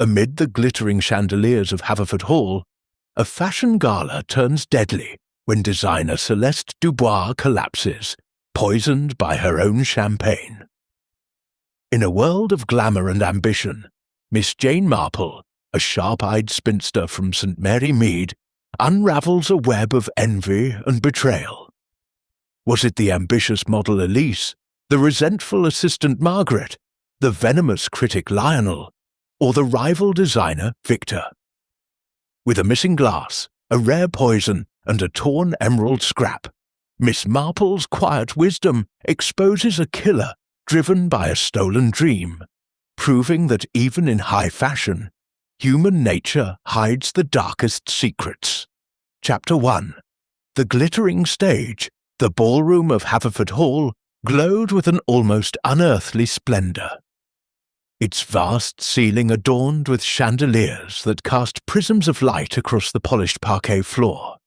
amid the glittering chandeliers of Haverford a fashion gala turns deadly when designer Celeste Dubois collapses, poisoned by her own champagne. In a world of glamour and ambition, Miss Jane Marple, a sharp-eyed spinster from St. Mary Mead, unravels a web of envy and betrayal. Was it the ambitious model Elise, the resentful assistant Margaret, the venomous critic Lionel, or the rival designer Victor? With a missing glass, a rare poison, and a torn emerald scrap, Miss Marple's quiet wisdom exposes a killer driven by a stolen dream, proving that even in high fashion, human nature hides the darkest secrets. Chapter 1. The glittering stage, the ballroom of Haverford Hall, glowed with an almost unearthly splendor. Its vast ceiling adorned with chandeliers that cast prisms of light across the polished parquet floor.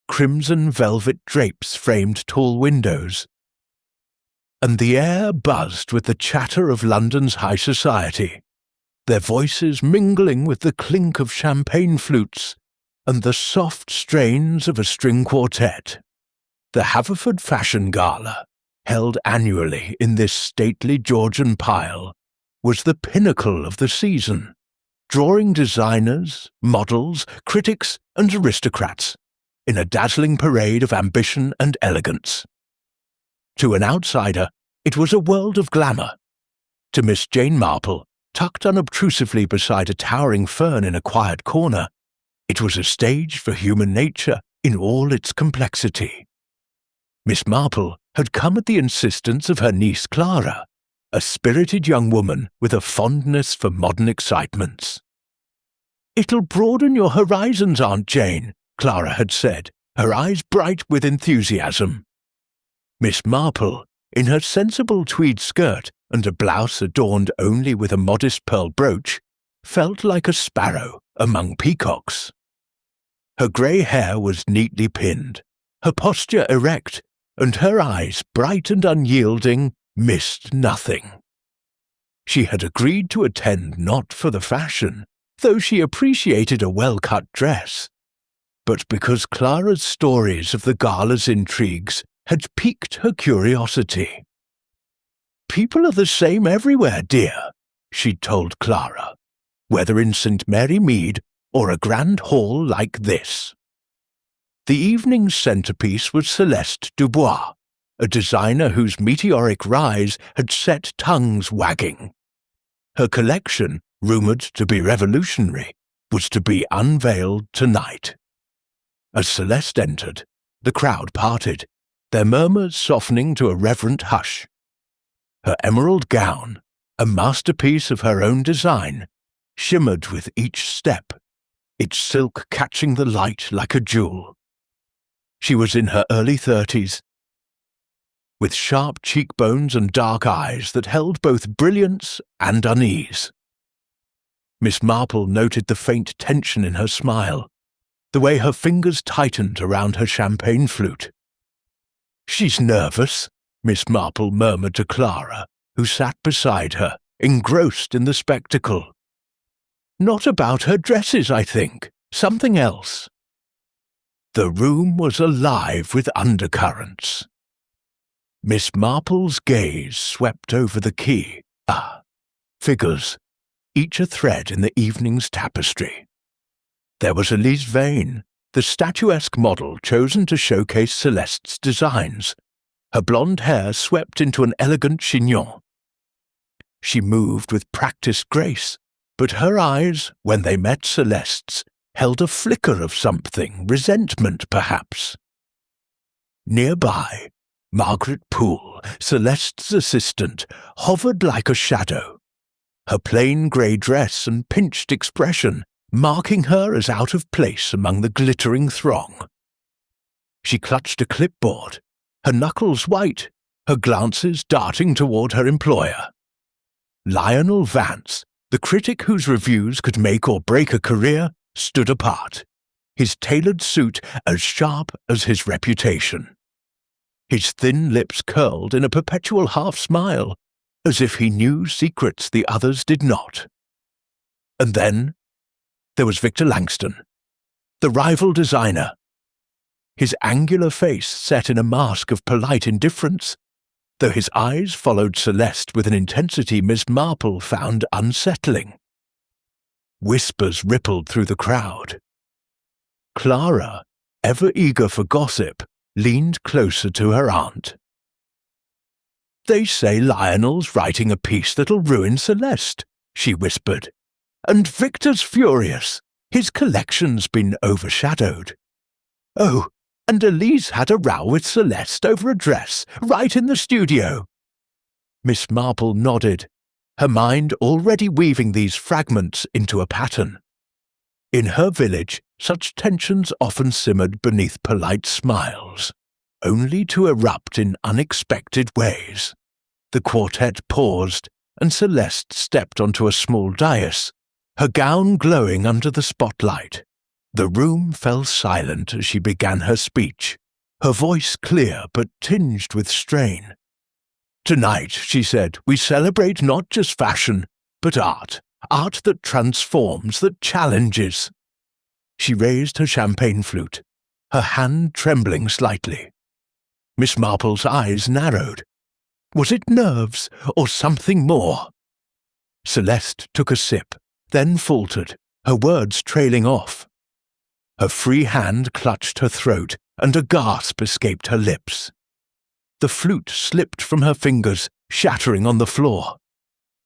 Crimson velvet drapes framed tall windows, and the air buzzed with the chatter of London's high society, their voices mingling with the clink of champagne flutes and the soft strains of a string quartet. The Haverford Fashion Gala, held annually in this stately Georgian pile, was the pinnacle of the season, drawing designers, models, critics, and aristocrats in a dazzling parade of ambition and elegance. To an outsider, it was a world of glamour. To Miss Jane Marple, tucked unobtrusively beside a towering fern in a quiet corner, it was a stage for human nature in all its complexity. Miss Marple had come at the insistence of her niece Clara, a spirited young woman with a fondness for modern excitements. "It'll broaden your horizons, Aunt Jane," Clara had said, her eyes bright with enthusiasm. Miss Marple, in her sensible tweed skirt and a blouse adorned only with a modest pearl brooch, felt like a sparrow among peacocks. Her grey hair was neatly pinned, her posture erect, and her eyes, bright and unyielding, missed nothing. She had agreed to attend not for the fashion, though she appreciated a well-cut dress, but because Clara's stories of the gala's intrigues had piqued her curiosity. "People are the same everywhere, dear," she'd told Clara, "whether in St. Mary Mead or a grand hall like this." The evening's centrepiece was Celeste Dubois, a designer whose meteoric rise had set tongues wagging. Her collection, rumoured to be revolutionary, was to be unveiled tonight. As Celeste entered, the crowd parted, their murmurs softening to a reverent hush. Her emerald gown, a masterpiece of her own design, shimmered with each step, its silk catching the light like a jewel. She was in her early 30s, with sharp cheekbones and dark eyes that held both brilliance and unease. Miss Marple noted the faint tension in her smile, the way her fingers tightened around her champagne flute. "She's nervous," Miss Marple murmured to Clara, who sat beside her, engrossed in the spectacle. "Not about her dresses, I think. Something else." The room was alive with undercurrents. Miss Marple's gaze swept over the quay. Figures, each a thread in the evening's tapestry. There was Elise Vane, the statuesque model chosen to showcase Celeste's designs, her blonde hair swept into an elegant chignon. She moved with practiced grace, but her eyes, when they met Celeste's, held a flicker of something, resentment perhaps. Nearby, Margaret Poole, Celeste's assistant, hovered like a shadow, her plain grey dress and pinched expression marking her as out of place among the glittering throng. She clutched a clipboard, her knuckles white, her glances darting toward her employer. Lionel Vance, the critic whose reviews could make or break a career, stood apart, his tailored suit as sharp as his reputation. His thin lips curled in a perpetual half-smile, as if he knew secrets the others did not. And then there was Victor Langston, the rival designer. His angular face set in a mask of polite indifference, though his eyes followed Celeste with an intensity Miss Marple found unsettling. Whispers rippled through the crowd. Clara, ever eager for gossip, leaned closer to her aunt. "They say Lionel's writing a piece that'll ruin Celeste," she whispered. "And Victor's furious. His collection's been overshadowed. Oh, and Elise had a row with Celeste over a dress, right in the studio." Miss Marple nodded, her mind already weaving these fragments into a pattern. In her village, such tensions often simmered beneath polite smiles, only to erupt in unexpected ways. The quartet paused, and Celeste stepped onto a small dais, her gown glowing under the spotlight. The room fell silent as she began her speech, her voice clear but tinged with strain. "Tonight," she said, "we celebrate not just fashion, but art. Art that transforms, that challenges." She raised her champagne flute, her hand trembling slightly. Miss Marple's eyes narrowed. Was it nerves or something more? Celeste took a sip, then faltered, her words trailing off. Her free hand clutched her throat, and a gasp escaped her lips. The flute slipped from her fingers, shattering on the floor.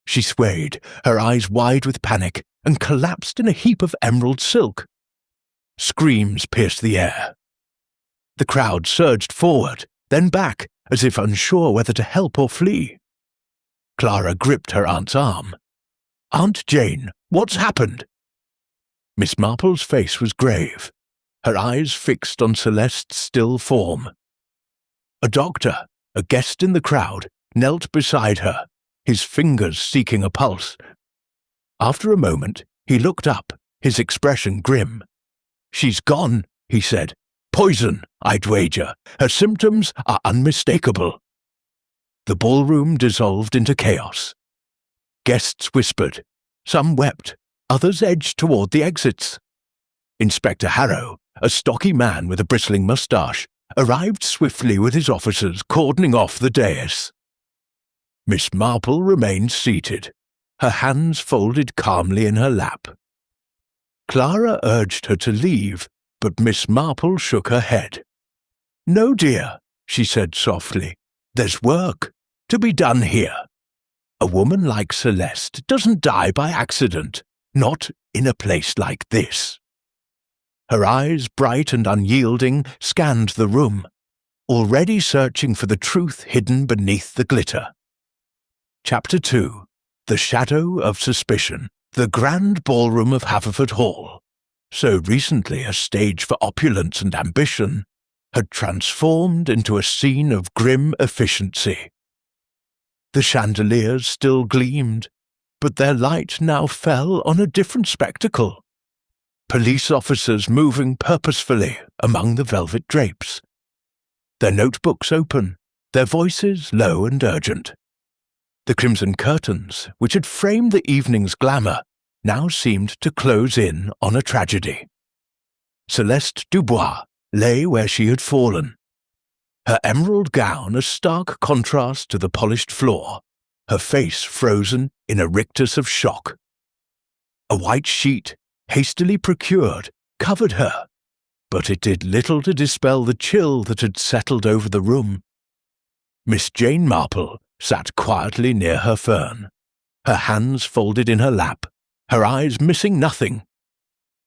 She swayed, her eyes wide with panic, and collapsed in a heap of emerald silk. Screams pierced the air. The crowd surged forward, then back, as if unsure whether to help or flee. Clara gripped her aunt's arm. "Aunt Jane, what's happened?" Miss Marple's face was grave, her eyes fixed on Celeste's still form. A doctor, a guest in the crowd, knelt beside her, his fingers seeking a pulse. After a moment, he looked up, his expression grim. "She's gone," he said. "Poison, I'd wager. Her symptoms are unmistakable." The ballroom dissolved into chaos. Guests whispered. Some wept. Others edged toward the exits. Inspector Harrow, a stocky man with a bristling moustache, arrived swiftly with his officers cordoning off the dais. Miss Marple remained seated, her hands folded calmly in her lap. Clara urged her to leave, but Miss Marple shook her head. "No, dear," she said softly. "There's work to be done here. A woman like Celeste doesn't die by accident, not in a place like this." Her eyes, bright and unyielding, scanned the room, already searching for the truth hidden beneath the glitter. Chapter 2. The Shadow of Suspicion. The grand ballroom of Haverford Hall, so recently a stage for opulence and ambition, had transformed into a scene of grim efficiency. The chandeliers still gleamed, but their light now fell on a different spectacle. Police officers moving purposefully among the velvet drapes, their notebooks open, their voices low and urgent. The crimson curtains, which had framed the evening's glamour, now seemed to close in on a tragedy. Celeste Dubois lay where she had fallen, her emerald gown a stark contrast to the polished floor, her face frozen in a rictus of shock. A white sheet, hastily procured, covered her, but it did little to dispel the chill that had settled over the room. Miss Jane Marple sat quietly near her fern, her hands folded in her lap, her eyes missing nothing.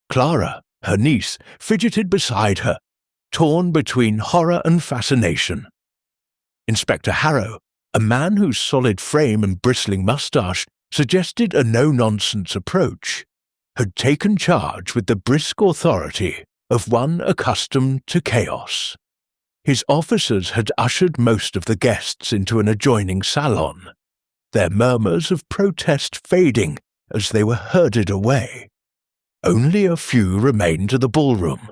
Clara, her niece, fidgeted beside her, torn between horror and fascination. Inspector Harrow, a man whose solid frame and bristling moustache suggested a no-nonsense approach, had taken charge with the brisk authority of one accustomed to chaos. His officers had ushered most of the guests into an adjoining salon, their murmurs of protest fading as they were herded away. Only a few remained to the ballroom.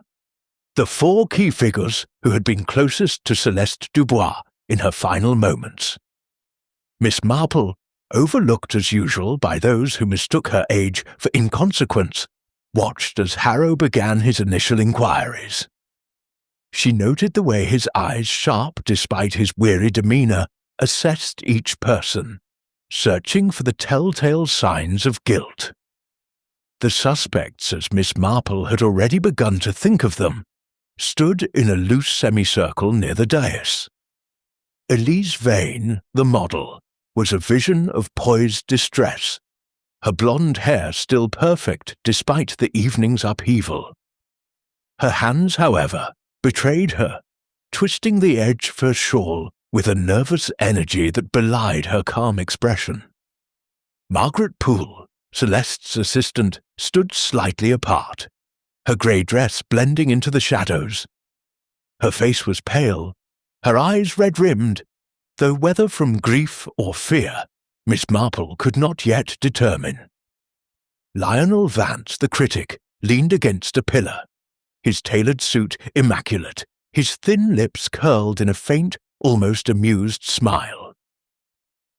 The four key figures who had been closest to Celeste Dubois in her final moments. Miss Marple, overlooked as usual by those who mistook her age for inconsequence, watched as Harrow began his initial inquiries. She noted the way his eyes, sharp despite his weary demeanour, assessed each person, searching for the telltale signs of guilt. The suspects, as Miss Marple had already begun to think of them, stood in a loose semicircle near the dais. Elise Vane, the model, was a vision of poised distress, her blonde hair still perfect despite the evening's upheaval. Her hands, however, betrayed her, twisting the edge of her shawl with a nervous energy that belied her calm expression. Margaret Poole, Celeste's assistant, stood slightly apart, her grey dress blending into the shadows. Her face was pale, her eyes red-rimmed, though whether from grief or fear, Miss Marple could not yet determine. Lionel Vance, the critic, leaned against a pillar, his tailored suit immaculate, his thin lips curled in a faint, almost amused smile.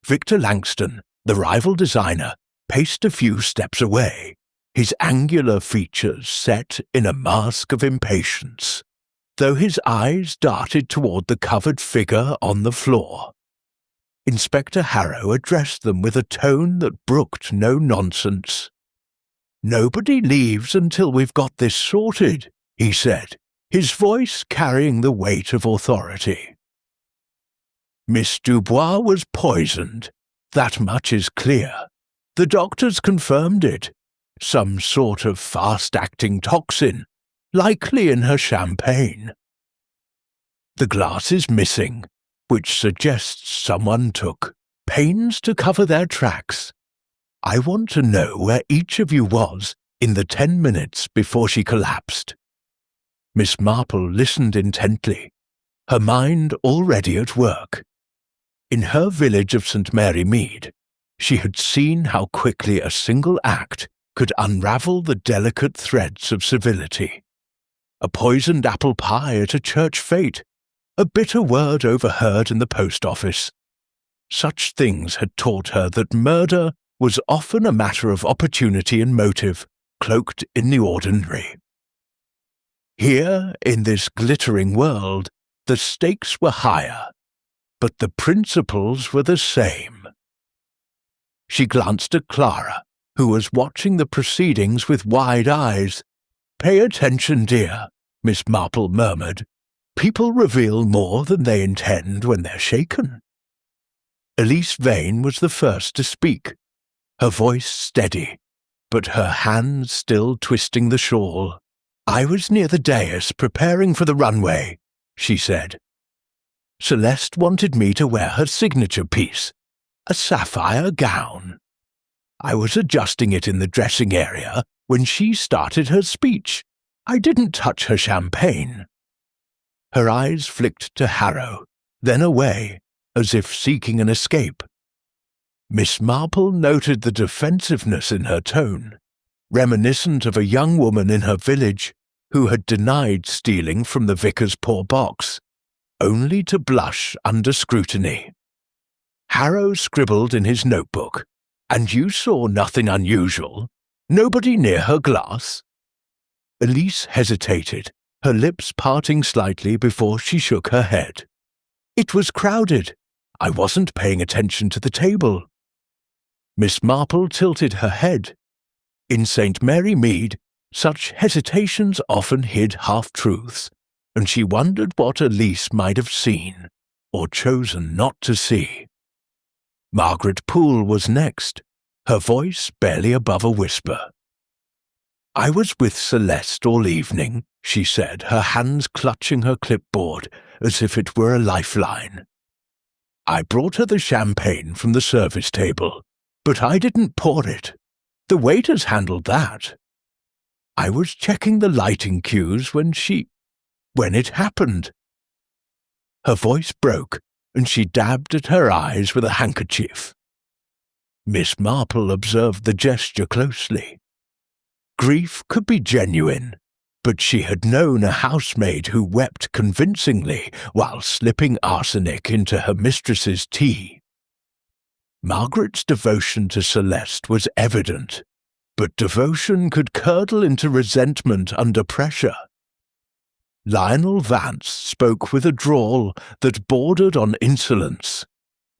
Victor Langston, the rival designer, paced a few steps away, his angular features set in a mask of impatience, though his eyes darted toward the covered figure on the floor. Inspector Harrow addressed them with a tone that brooked no nonsense. "Nobody leaves until we've got this sorted," he said, his voice carrying the weight of authority. Miss Dubois was poisoned, that much is clear. The doctors confirmed it. Some sort of fast-acting toxin, likely in her champagne. The glass is missing, which suggests someone took pains to cover their tracks. I want to know where each of you was in the 10 minutes before she collapsed. Miss Marple listened intently, her mind already at work. In her village of St. Mary Mead, she had seen how quickly a single act could unravel the delicate threads of civility. A poisoned apple pie at a church fete, a bitter word overheard in the post office. Such things had taught her that murder was often a matter of opportunity and motive, cloaked in the ordinary. Here, in this glittering world, the stakes were higher, but the principles were the same. She glanced at Clara, who was watching the proceedings with wide eyes. "Pay attention, dear," Miss Marple murmured. "People reveal more than they intend when they're shaken." Elise Vane was the first to speak, her voice steady, but her hands still twisting the shawl. "I was near the dais preparing for the runway," she said. "Celeste wanted me to wear her signature piece, a sapphire gown. I was adjusting it in the dressing area when she started her speech. I didn't touch her champagne." Her eyes flicked to Harrow, then away, as if seeking an escape. Miss Marple noted the defensiveness in her tone, reminiscent of a young woman in her village who had denied stealing from the vicar's poor box, only to blush under scrutiny. Harrow scribbled in his notebook, "And you saw nothing unusual? Nobody near her glass?" Elise hesitated, her lips parting slightly before she shook her head. "It was crowded. I wasn't paying attention to the table." Miss Marple tilted her head. In St. Mary Mead, such hesitations often hid half-truths, and she wondered what Elise might have seen, or chosen not to see. Margaret Poole was next, her voice barely above a whisper. "I was with Celeste all evening," she said, her hands clutching her clipboard as if it were a lifeline. "I brought her the champagne from the service table, but I didn't pour it. The waiters handled that. I was checking the lighting cues when it happened." Her voice broke, and she dabbed at her eyes with a handkerchief. Miss Marple observed the gesture closely. Grief could be genuine, but she had known a housemaid who wept convincingly while slipping arsenic into her mistress's tea. Margaret's devotion to Celeste was evident, but devotion could curdle into resentment under pressure. Lionel Vance spoke with a drawl that bordered on insolence.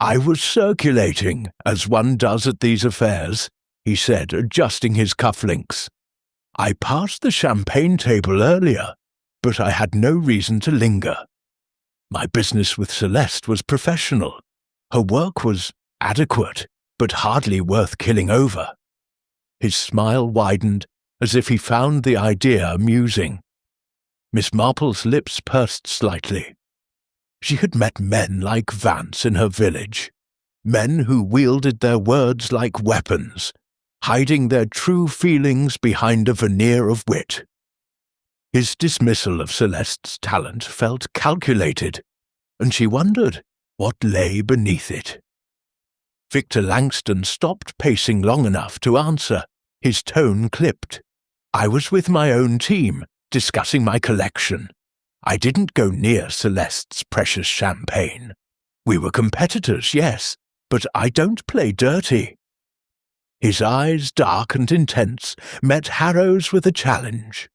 "I was circulating, as one does at these affairs," he said, adjusting his cufflinks. "I passed the champagne table earlier, but I had no reason to linger. My business with Celeste was professional. Her work was adequate, but hardly worth killing over." His smile widened, as if he found the idea amusing. Miss Marple's lips pursed slightly. She had met men like Vance in her village, men who wielded their words like weapons, hiding their true feelings behind a veneer of wit. His dismissal of Celeste's talent felt calculated, and she wondered what lay beneath it. Victor Langston stopped pacing long enough to answer, his tone clipped. "I was with my own team, discussing my collection. I didn't go near Celeste's precious champagne. We were competitors, yes, but I don't play dirty." His eyes, dark and intense, met Harrow's with a challenge.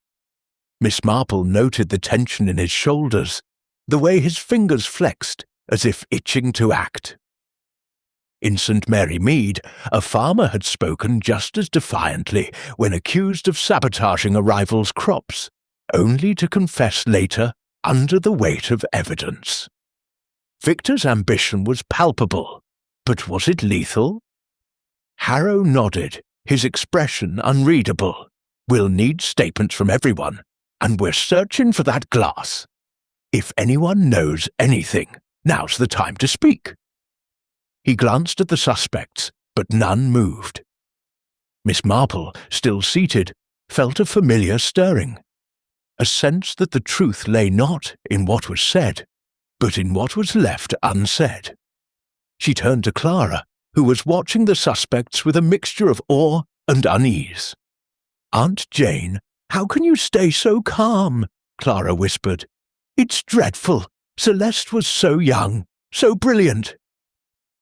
Miss Marple noted the tension in his shoulders, the way his fingers flexed, as if itching to act. In St. Mary Mead, a farmer had spoken just as defiantly when accused of sabotaging a rival's crops, only to confess later under the weight of evidence. Victor's ambition was palpable, but was it lethal? Harrow nodded, his expression unreadable. "We'll need statements from everyone, and we're searching for that glass. If anyone knows anything, now's the time to speak." He glanced at the suspects, but none moved. Miss Marple, still seated, felt a familiar stirring, a sense that the truth lay not in what was said, but in what was left unsaid. She turned to Clara, who was watching the suspects with a mixture of awe and unease. "Aunt Jane, how can you stay so calm?" Clara whispered. "It's dreadful. Celeste was so young, so brilliant."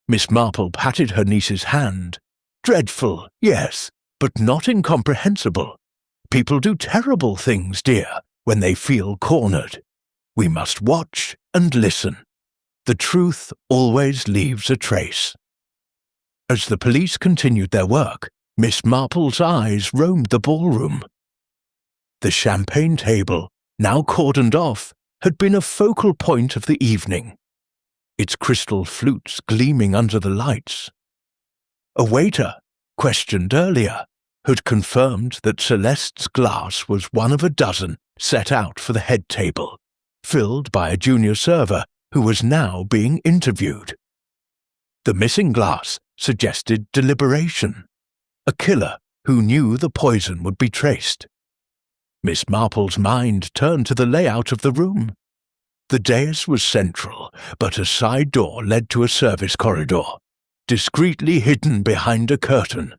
Miss Marple patted her niece's hand. "Dreadful, yes, but not incomprehensible. People do terrible things, dear, when they feel cornered. We must watch and listen. The truth always leaves a trace." As the police continued their work, Miss Marple's eyes roamed the ballroom. The champagne table, now cordoned off, had been a focal point of the evening, its crystal flutes gleaming under the lights. A waiter, questioned earlier, had confirmed that Celeste's glass was one of a dozen set out for the head table, filled by a junior server who was now being interviewed. The missing glass suggested deliberation, a killer who knew the poison would be traced. Miss Marple's mind turned to the layout of the room. The dais was central, but a side door led to a service corridor, discreetly hidden behind a curtain.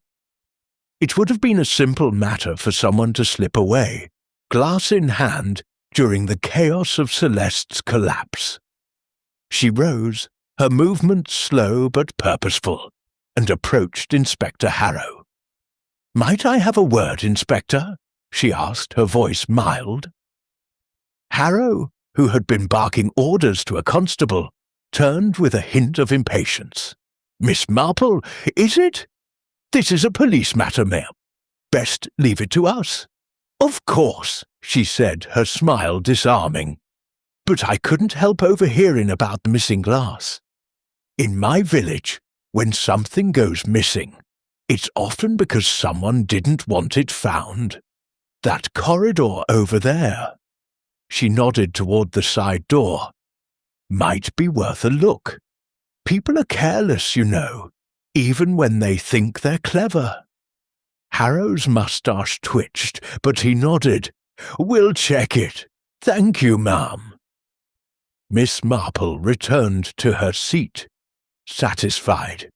It would have been a simple matter for someone to slip away, glass in hand, during the chaos of Celeste's collapse. She rose, her movements slow but purposeful, and approached Inspector Harrow. "Might I have a word, Inspector?" she asked, her voice mild. Harrow, who had been barking orders to a constable, turned with a hint of impatience. "Miss Marple, is it? This is a police matter, ma'am. Best leave it to us." "Of course," she said, her smile disarming. "But I couldn't help overhearing about the missing glass. In my village, when something goes missing, it's often because someone didn't want it found. That corridor over there," she nodded toward the side door, "might be worth a look. People are careless, you know, even when they think they're clever." Harrow's moustache twitched, but he nodded. "We'll check it. Thank you, ma'am." Miss Marple returned to her seat, satisfied.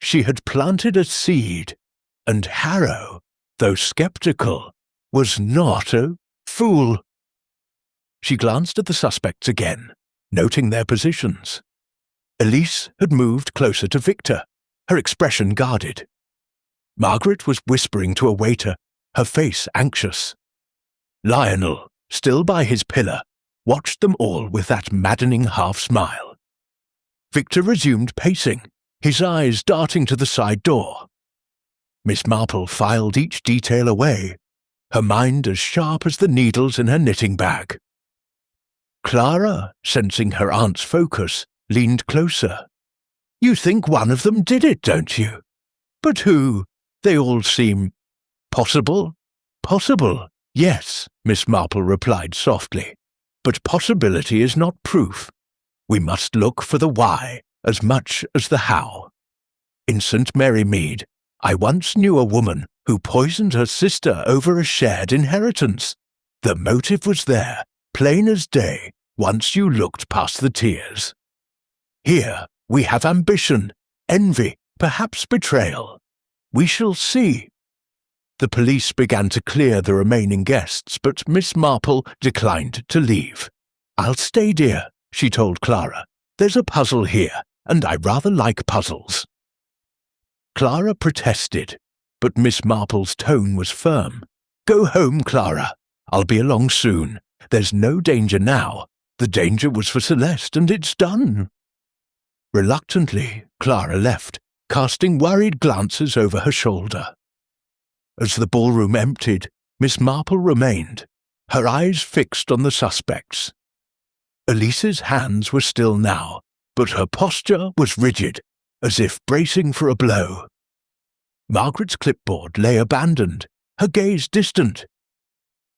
She had planted a seed, and Harrow, though skeptical, was not a fool. She glanced at the suspects again, noting their positions. Elise had moved closer to Victor, her expression guarded. Margaret was whispering to a waiter, her face anxious. Lionel, still by his pillar, watched them all with that maddening half-smile. Victor resumed pacing, his eyes darting to the side door. Miss Marple filed each detail away, her mind as sharp as the needles in her knitting bag. Clara, sensing her aunt's focus, leaned closer. "You think one of them did it, don't you? But who? They all seem possible." "Possible, yes," Miss Marple replied softly. "But possibility is not proof. We must look for the why as much as the how. In St. Mary Mead, I once knew a woman who poisoned her sister over a shared inheritance. The motive was there, plain as day, once you looked past the tears. Here we have ambition, envy, perhaps betrayal. We shall see." The police began to clear the remaining guests, but Miss Marple declined to leave. "I'll stay, dear," she told Clara. "There's a puzzle here, and I rather like puzzles." Clara protested, but Miss Marple's tone was firm. "Go home, Clara. I'll be along soon. There's no danger now. The danger was for Celeste, and it's done." Reluctantly, Clara left, casting worried glances over her shoulder. As the ballroom emptied, Miss Marple remained, her eyes fixed on the suspects. Elise's hands were still now, but her posture was rigid, as if bracing for a blow. Margaret's clipboard lay abandoned, her gaze distant.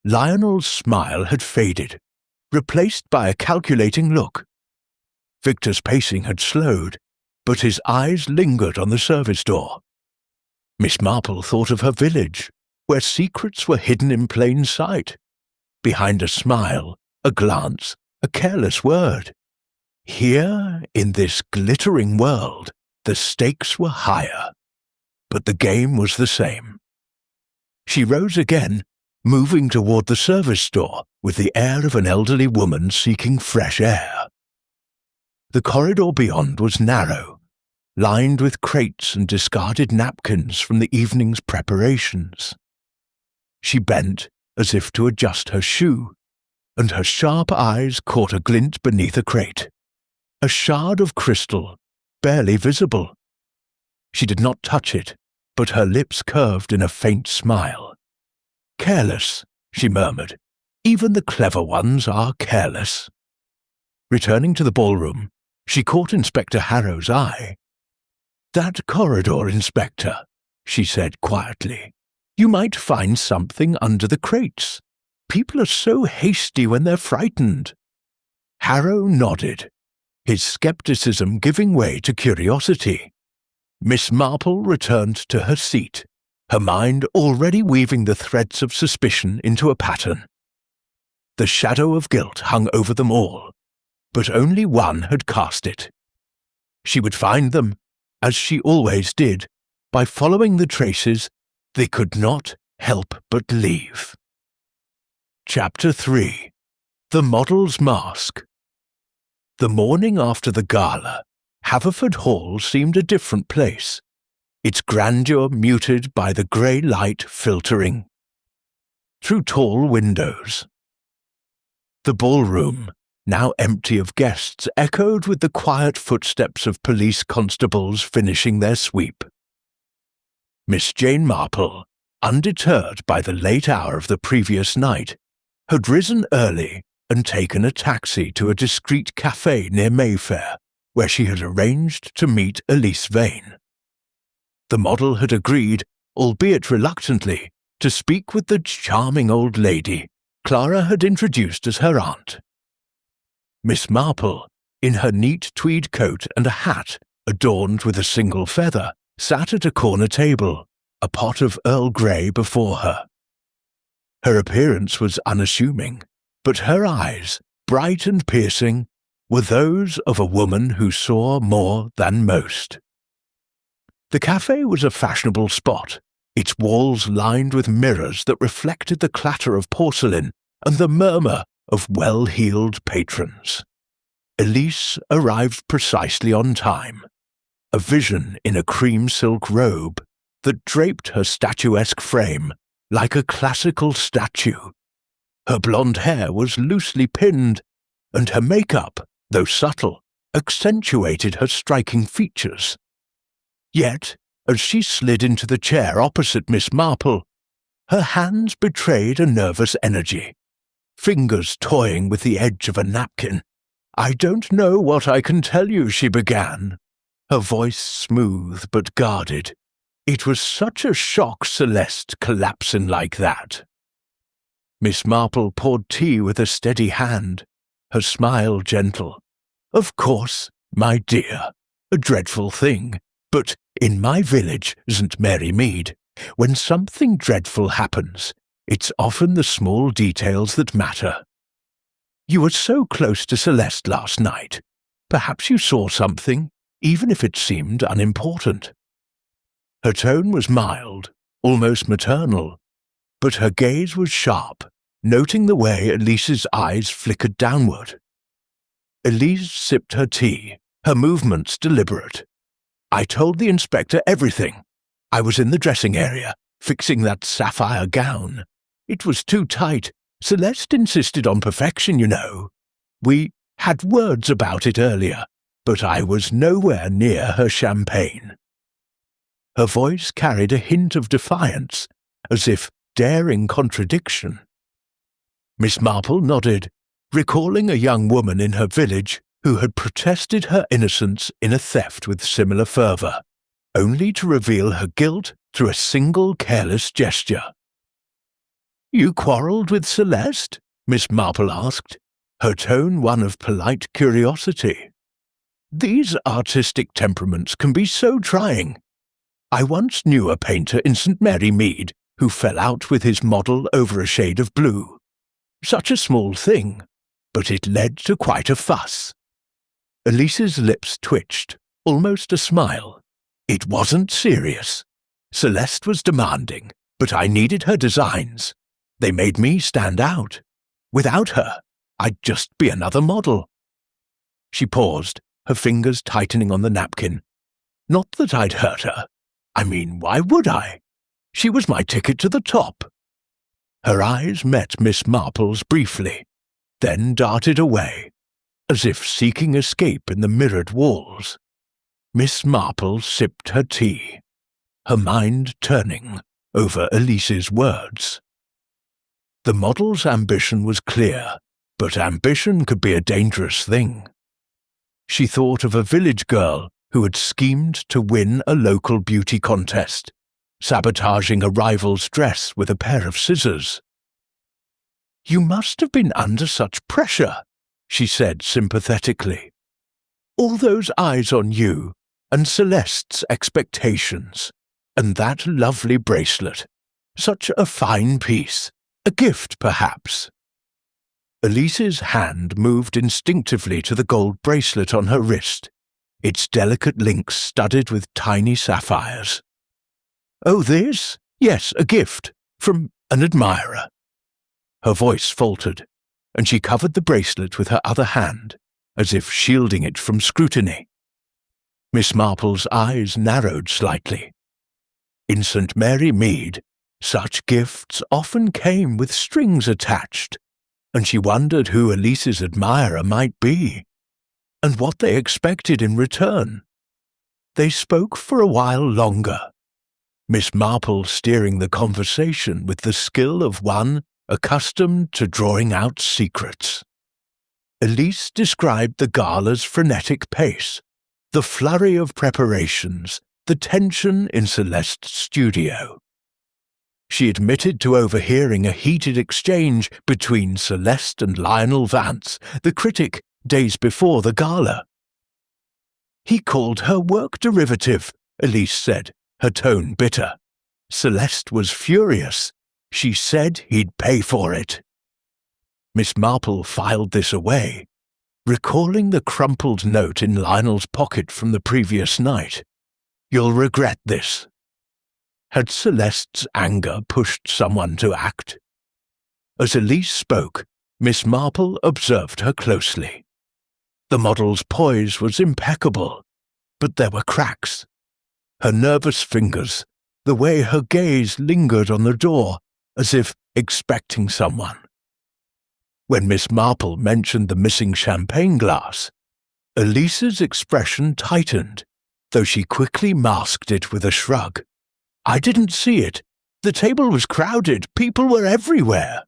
Lionel's smile had faded, replaced by a calculating look. Victor's pacing had slowed, but his eyes lingered on the service door. Miss Marple thought of her village, where secrets were hidden in plain sight. Behind a smile, a glance, a careless word. Here, in this glittering world, the stakes were higher, but the game was the same. She rose again, moving toward the service door with the air of an elderly woman seeking fresh air. The corridor beyond was narrow, lined with crates and discarded napkins from the evening's preparations. She bent as if to adjust her shoe, and her sharp eyes caught a glint beneath a crate. A shard of crystal, barely visible. She did not touch it, but her lips curved in a faint smile. "Careless," she murmured. "Even the clever ones are careless." Returning to the ballroom, she caught Inspector Harrow's eye. "That corridor, Inspector," she said quietly. "You might find something under the crates. People are so hasty when they're frightened." Harrow nodded, his skepticism giving way to curiosity. Miss Marple returned to her seat, her mind already weaving the threads of suspicion into a pattern. The shadow of guilt hung over them all, but only one had cast it. She would find them, as she always did, by following the traces they could not help but leave. Chapter 3. The Model's Mask. The morning after the gala, Haverford Hall seemed a different place, its grandeur muted by the grey light filtering through tall windows. The ballroom, now empty of guests, echoed with the quiet footsteps of police constables finishing their sweep. Miss Jane Marple, undeterred by the late hour of the previous night, had risen early and taken a taxi to a discreet café near Mayfair, where she had arranged to meet Elise Vane. The model had agreed, albeit reluctantly, to speak with the charming old lady Clara had introduced as her aunt. Miss Marple, in her neat tweed coat and a hat adorned with a single feather, sat at a corner table, a pot of Earl Grey before her. Her appearance was unassuming, but her eyes, bright and piercing, were those of a woman who saw more than most. The café was a fashionable spot, its walls lined with mirrors that reflected the clatter of porcelain and the murmur of well-heeled patrons. Elise arrived precisely on time, a vision in a cream silk robe that draped her statuesque frame like a classical statue. Her blonde hair was loosely pinned, and her makeup, though subtle, accentuated her striking features. Yet, as she slid into the chair opposite Miss Marple, her hands betrayed a nervous energy, fingers toying with the edge of a napkin. "I don't know what I can tell you," she began, her voice smooth but guarded. "It was such a shock, Celeste, collapsing like that." Miss Marple poured tea with a steady hand, her smile gentle. "Of course, my dear, a dreadful thing, but in my village, St. Mary Mead, when something dreadful happens, it's often the small details that matter. You were so close to Celeste last night. Perhaps you saw something, even if it seemed unimportant." Her tone was mild, almost maternal, but her gaze was sharp, noting the way Elise's eyes flickered downward. Elise sipped her tea, her movements deliberate. "I told the inspector everything. I was in the dressing area, fixing that sapphire gown. It was too tight. Celeste insisted on perfection, you know. We had words about it earlier, but I was nowhere near her champagne." Her voice carried a hint of defiance, as if daring contradiction. Miss Marple nodded, recalling a young woman in her village who had protested her innocence in a theft with similar fervour, only to reveal her guilt through a single careless gesture. "You quarrelled with Celeste?" Miss Marple asked, her tone one of polite curiosity. "These artistic temperaments can be so trying. I once knew a painter in St. Mary Mead who fell out with his model over a shade of blue. Such a small thing, but it led to quite a fuss." Elise's lips twitched, almost a smile. "It wasn't serious. Celeste was demanding, but I needed her designs. They made me stand out. Without her, I'd just be another model." She paused, her fingers tightening on the napkin. "Not that I'd hurt her. I mean, why would I? She was my ticket to the top." Her eyes met Miss Marple's briefly, then darted away, as if seeking escape in the mirrored walls. Miss Marple sipped her tea, her mind turning over Elise's words. The model's ambition was clear, but ambition could be a dangerous thing. She thought of a village girl who had schemed to win a local beauty contest, sabotaging a rival's dress with a pair of scissors. "You must have been under such pressure," she said sympathetically. "All those eyes on you, and Celeste's expectations, and that lovely bracelet. Such a fine piece. A gift, perhaps." Elise's hand moved instinctively to the gold bracelet on her wrist, its delicate links studded with tiny sapphires. "Oh, this? Yes, a gift. From an admirer." Her voice faltered, and she covered the bracelet with her other hand, as if shielding it from scrutiny. Miss Marple's eyes narrowed slightly. In St. Mary Mead, such gifts often came with strings attached, and she wondered who Elise's admirer might be, and what they expected in return. They spoke for a while longer, Miss Marple steering the conversation with the skill of one accustomed to drawing out secrets. Elise described the gala's frenetic pace, the flurry of preparations, the tension in Celeste's studio. She admitted to overhearing a heated exchange between Celeste and Lionel Vance, the critic, days before the gala. "He called her work derivative," Elise said, her tone bitter. "Celeste was furious. She said he'd pay for it." Miss Marple filed this away, recalling the crumpled note in Lionel's pocket from the previous night. "You'll regret this." Had Celeste's anger pushed someone to act? As Elise spoke, Miss Marple observed her closely. The model's poise was impeccable, but there were cracks. Her nervous fingers, the way her gaze lingered on the door, as if expecting someone. When Miss Marple mentioned the missing champagne glass, Elise's expression tightened, though she quickly masked it with a shrug. "I didn't see it. The table was crowded. People were everywhere."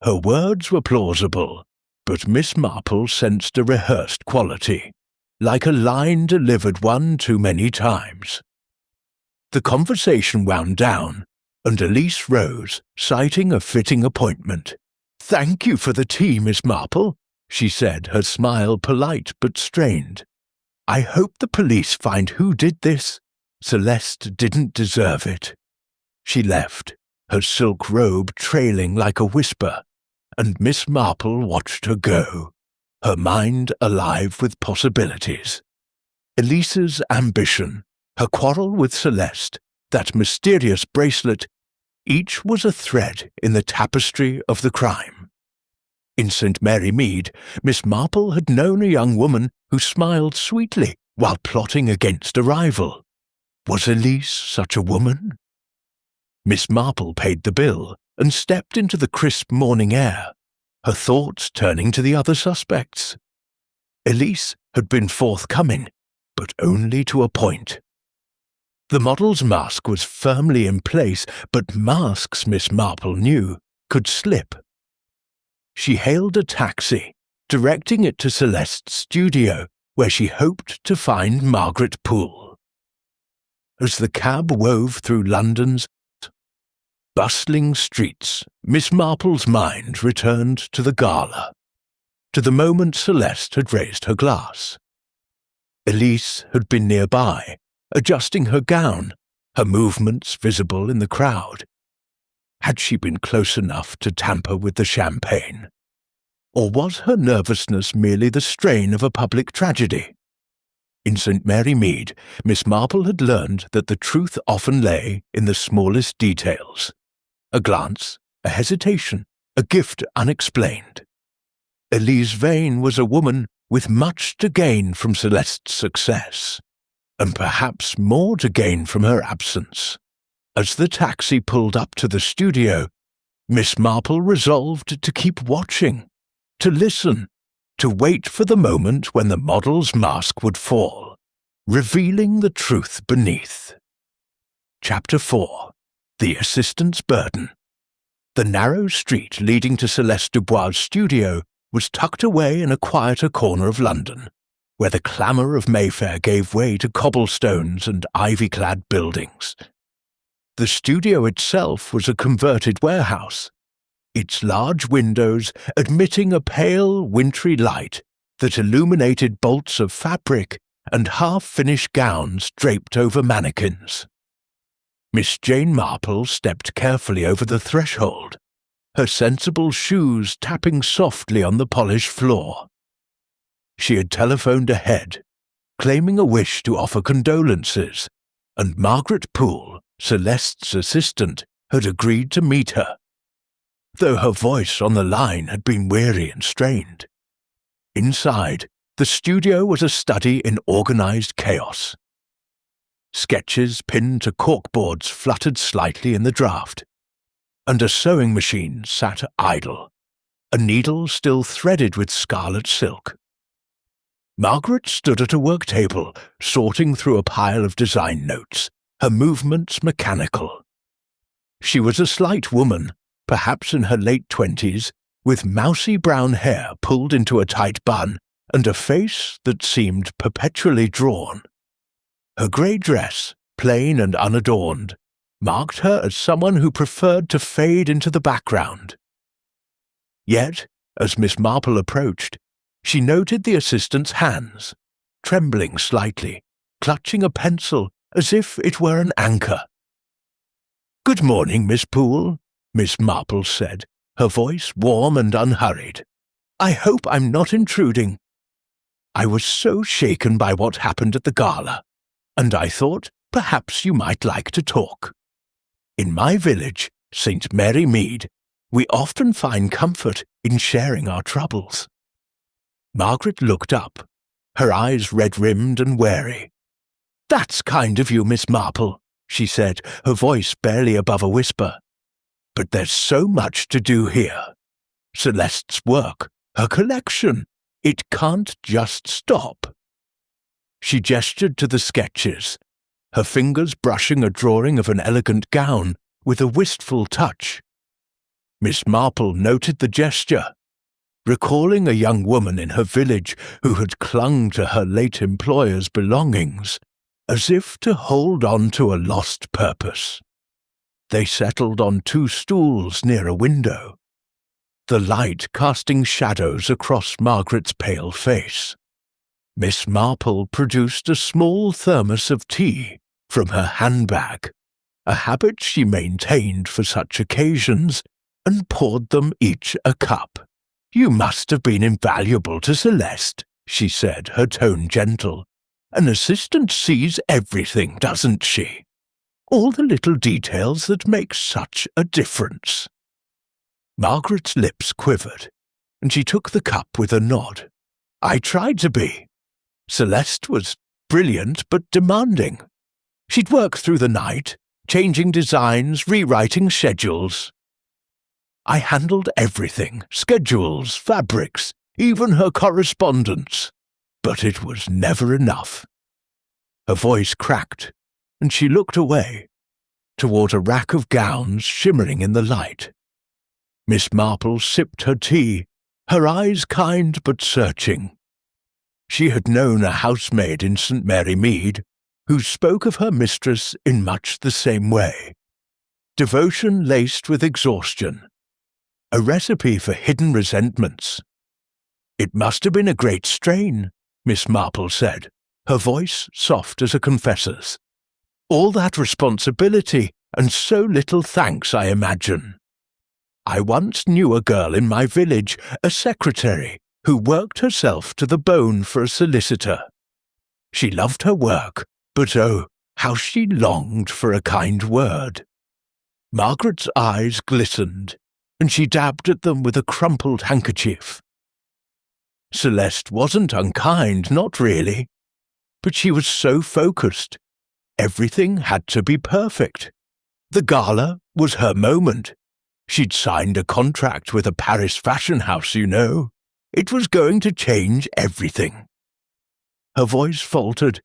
Her words were plausible, but Miss Marple sensed a rehearsed quality, like a line delivered one too many times. The conversation wound down, and Elise rose, citing a fitting appointment. "Thank you for the tea, Miss Marple," she said, her smile polite but strained. "I hope the police find who did this. Celeste didn't deserve it." She left, her silk robe trailing like a whisper, and Miss Marple watched her go, her mind alive with possibilities. Elise's ambition, her quarrel with Celeste, that mysterious bracelet, each was a thread in the tapestry of the crime. In St. Mary Mead, Miss Marple had known a young woman who smiled sweetly while plotting against a rival. Was Elise such a woman? Miss Marple paid the bill and stepped into the crisp morning air, her thoughts turning to the other suspects. Elise had been forthcoming, but only to a point. The model's mask was firmly in place, but masks, Miss Marple knew, could slip. She hailed a taxi, directing it to Celeste's studio, where she hoped to find Margaret Poole. As the cab wove through London's bustling streets, Miss Marple's mind returned to the gala, to the moment Celeste had raised her glass. Elise had been nearby, adjusting her gown, her movements visible in the crowd. Had she been close enough to tamper with the champagne? Or was her nervousness merely the strain of a public tragedy? In St. Mary Mead, Miss Marple had learned that the truth often lay in the smallest details. A glance, a hesitation, a gift unexplained. Elise Vane was a woman with much to gain from Celeste's success, and perhaps more to gain from her absence. As the taxi pulled up to the studio, Miss Marple resolved to keep watching, to listen, to wait for the moment when the model's mask would fall, revealing the truth beneath. Chapter 4. The Assistant's Burden. The narrow street leading to Celeste Dubois' studio was tucked away in a quieter corner of London, where the clamour of Mayfair gave way to cobblestones and ivy-clad buildings. The studio itself was a converted warehouse, its large windows admitting a pale, wintry light that illuminated bolts of fabric and half-finished gowns draped over mannequins. Miss Jane Marple stepped carefully over the threshold, her sensible shoes tapping softly on the polished floor. She had telephoned ahead, claiming a wish to offer condolences, and Margaret Poole, Celeste's assistant, had agreed to meet her, though her voice on the line had been weary and strained. Inside, the studio was a study in organized chaos. Sketches pinned to corkboards fluttered slightly in the draught, and a sewing machine sat idle, a needle still threaded with scarlet silk. Margaret stood at a work table, sorting through a pile of design notes, her movements mechanical. She was a slight woman, perhaps in her late 20s, with mousy brown hair pulled into a tight bun and a face that seemed perpetually drawn. Her grey dress, plain and unadorned, marked her as someone who preferred to fade into the background. Yet, as Miss Marple approached, she noted the assistant's hands, trembling slightly, clutching a pencil as if it were an anchor. "Good morning, Miss Poole," Miss Marple said, her voice warm and unhurried. "I hope I'm not intruding. I was so shaken by what happened at the gala, and I thought perhaps you might like to talk. In my village, St. Mary Mead, we often find comfort in sharing our troubles." Margaret looked up, her eyes red-rimmed and wary. "That's kind of you, Miss Marple," she said, her voice barely above a whisper. "But there's so much to do here. Celeste's work, her collection, it can't just stop." She gestured to the sketches, her fingers brushing a drawing of an elegant gown with a wistful touch. Miss Marple noted the gesture, recalling a young woman in her village who had clung to her late employer's belongings, as if to hold on to a lost purpose. They settled on 2 stools near a window, the light casting shadows across Margaret's pale face. Miss Marple produced a small thermos of tea from her handbag, a habit she maintained for such occasions, and poured them each a cup. "You must have been invaluable to Celeste," she said, her tone gentle. "An assistant sees everything, doesn't she? All the little details that make such a difference." Margaret's lips quivered, and she took the cup with a nod. "I tried to be. Celeste was brilliant but demanding. She'd work through the night, changing designs, rewriting schedules. I handled everything, schedules, fabrics, even her correspondence. But it was never enough." Her voice cracked, and she looked away, toward a rack of gowns shimmering in the light. Miss Marple sipped her tea, her eyes kind but searching. She had known a housemaid in St. Mary Mead who spoke of her mistress in much the same way. Devotion laced with exhaustion, a recipe for hidden resentments. "It must have been a great strain," Miss Marple said, her voice soft as a confessor's. "All that responsibility and so little thanks, I imagine. I once knew a girl in my village, a secretary, who worked herself to the bone for a solicitor. She loved her work, but oh, how she longed for a kind word." Margaret's eyes glistened, and she dabbed at them with a crumpled handkerchief. Celeste wasn't unkind, not really. But she was so focused. Everything had to be perfect. The gala was her moment. She'd signed a contract with a Paris fashion house, you know. It was going to change everything. Her voice faltered,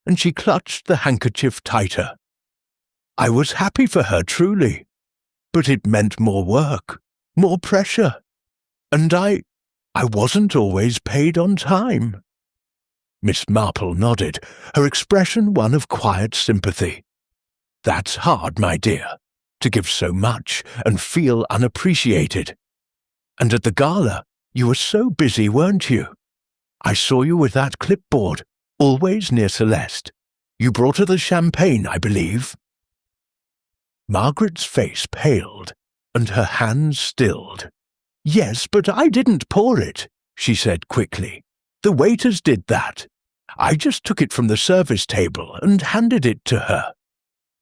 and she clutched the handkerchief tighter. I was happy for her, truly. But it meant more work, more pressure. And I wasn't always paid on time. Miss Marple nodded, her expression one of quiet sympathy. That's hard, my dear, to give so much and feel unappreciated. And at the gala, you were so busy, weren't you? I saw you with that clipboard, always near Celeste. You brought her the champagne, I believe. Margaret's face paled, and her hands stilled. Yes, but I didn't pour it, she said quickly. The waiters did that. I just took it from the service table and handed it to her.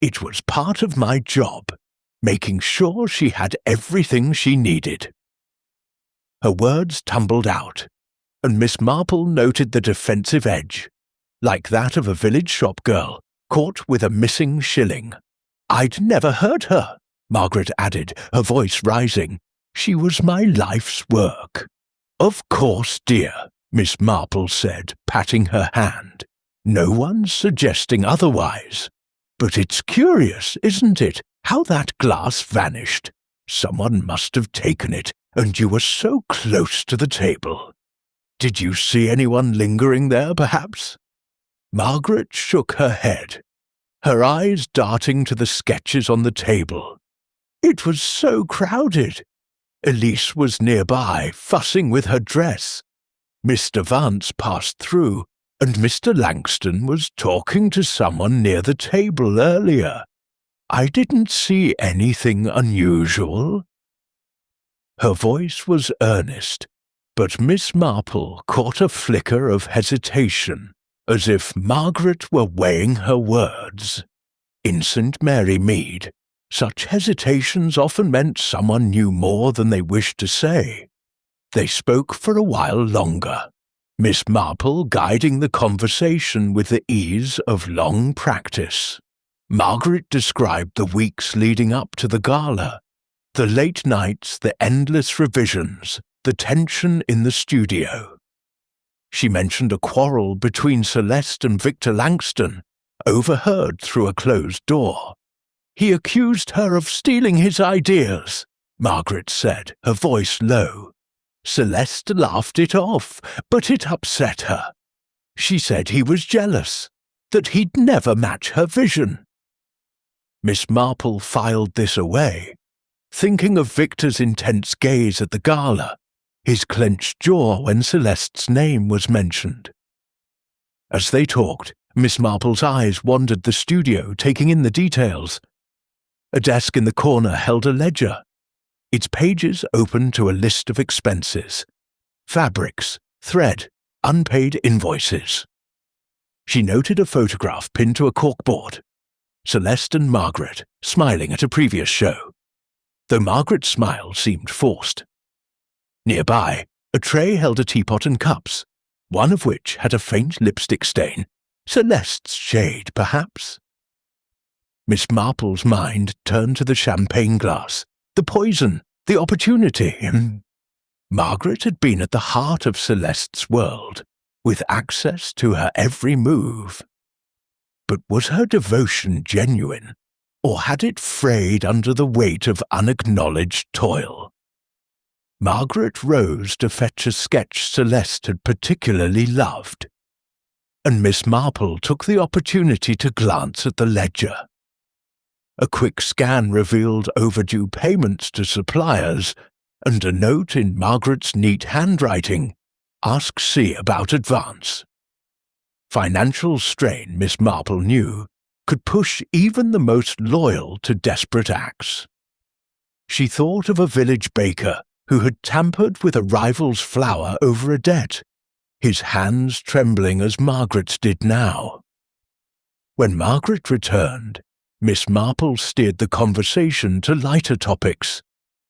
It was part of my job, making sure she had everything she needed. Her words tumbled out, and Miss Marple noted the defensive edge, like that of a village shop girl caught with a missing shilling. I'd never hurt her, Margaret added, her voice rising. She was my life's work. Of course, dear, Miss Marple said, patting her hand. No one's suggesting otherwise. But it's curious, isn't it, how that glass vanished? Someone must have taken it, and you were so close to the table. Did you see anyone lingering there, perhaps? Margaret shook her head, her eyes darting to the sketches on the table. It was so crowded. Elise was nearby, fussing with her dress. Mr. Vance passed through, and Mr. Langston was talking to someone near the table earlier. I didn't see anything unusual. Her voice was earnest, but Miss Marple caught a flicker of hesitation, as if Margaret were weighing her words. In St. Mary Mead, such hesitations often meant someone knew more than they wished to say. They spoke for a while longer, Miss Marple guiding the conversation with the ease of long practice. Margaret described the weeks leading up to the gala, the late nights, the endless revisions, the tension in the studio. She mentioned a quarrel between Celeste and Victor Langston, overheard through a closed door. He accused her of stealing his ideas, Margaret said, her voice low. Celeste laughed it off, but it upset her. She said he was jealous, that he'd never match her vision. Miss Marple filed this away, thinking of Victor's intense gaze at the gala, his clenched jaw when Celeste's name was mentioned. As they talked, Miss Marple's eyes wandered the studio, taking in the details. A desk in the corner held a ledger, its pages open to a list of expenses, fabrics, thread, unpaid invoices. She noted a photograph pinned to a corkboard, Celeste and Margaret smiling at a previous show, though Margaret's smile seemed forced. Nearby, a tray held a teapot and cups, one of which had a faint lipstick stain, Celeste's shade, perhaps. Miss Marple's mind turned to the champagne glass, the poison, the opportunity. Margaret had been at the heart of Celeste's world, with access to her every move. But was her devotion genuine, or had it frayed under the weight of unacknowledged toil? Margaret rose to fetch a sketch Celeste had particularly loved, and Miss Marple took the opportunity to glance at the ledger. A quick scan revealed overdue payments to suppliers, and a note in Margaret's neat handwriting, "Ask C about advance." Financial strain, Miss Marple knew, could push even the most loyal to desperate acts. She thought of a village baker who had tampered with a rival's flour over a debt, his hands trembling as Margaret's did now. When Margaret returned, Miss Marple steered the conversation to lighter topics,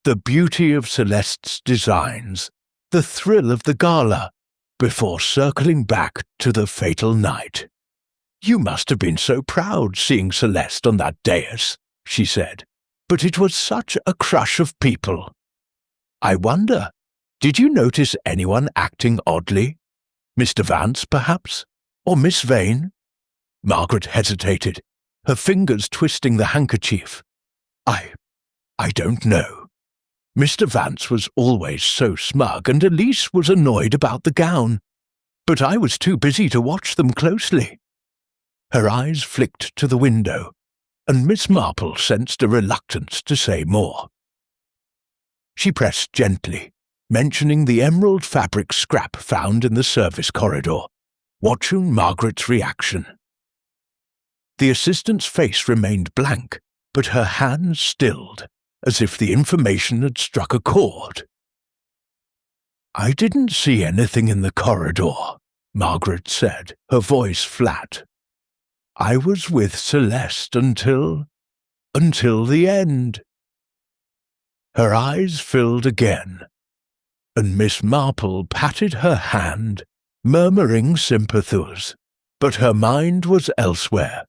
the beauty of Celeste's designs, the thrill of the gala, before circling back to the fatal night. "You must have been so proud seeing Celeste on that dais," she said, "but it was such a crush of people. I wonder, did you notice anyone acting oddly? Mr. Vance, perhaps? Or Miss Vane?" Margaret hesitated, her fingers twisting the handkerchief. I don't know. Mr. Vance was always so smug, and Elise was annoyed about the gown, but I was too busy to watch them closely." Her eyes flicked to the window, and Miss Marple sensed a reluctance to say more. She pressed gently, mentioning the emerald fabric scrap found in the service corridor, watching Margaret's reaction. The assistant's face remained blank, but her hands stilled, as if the information had struck a chord. "I didn't see anything in the corridor," Margaret said, her voice flat. "I was with Celeste until the end." Her eyes filled again, and Miss Marple patted her hand, murmuring sympathies, but her mind was elsewhere,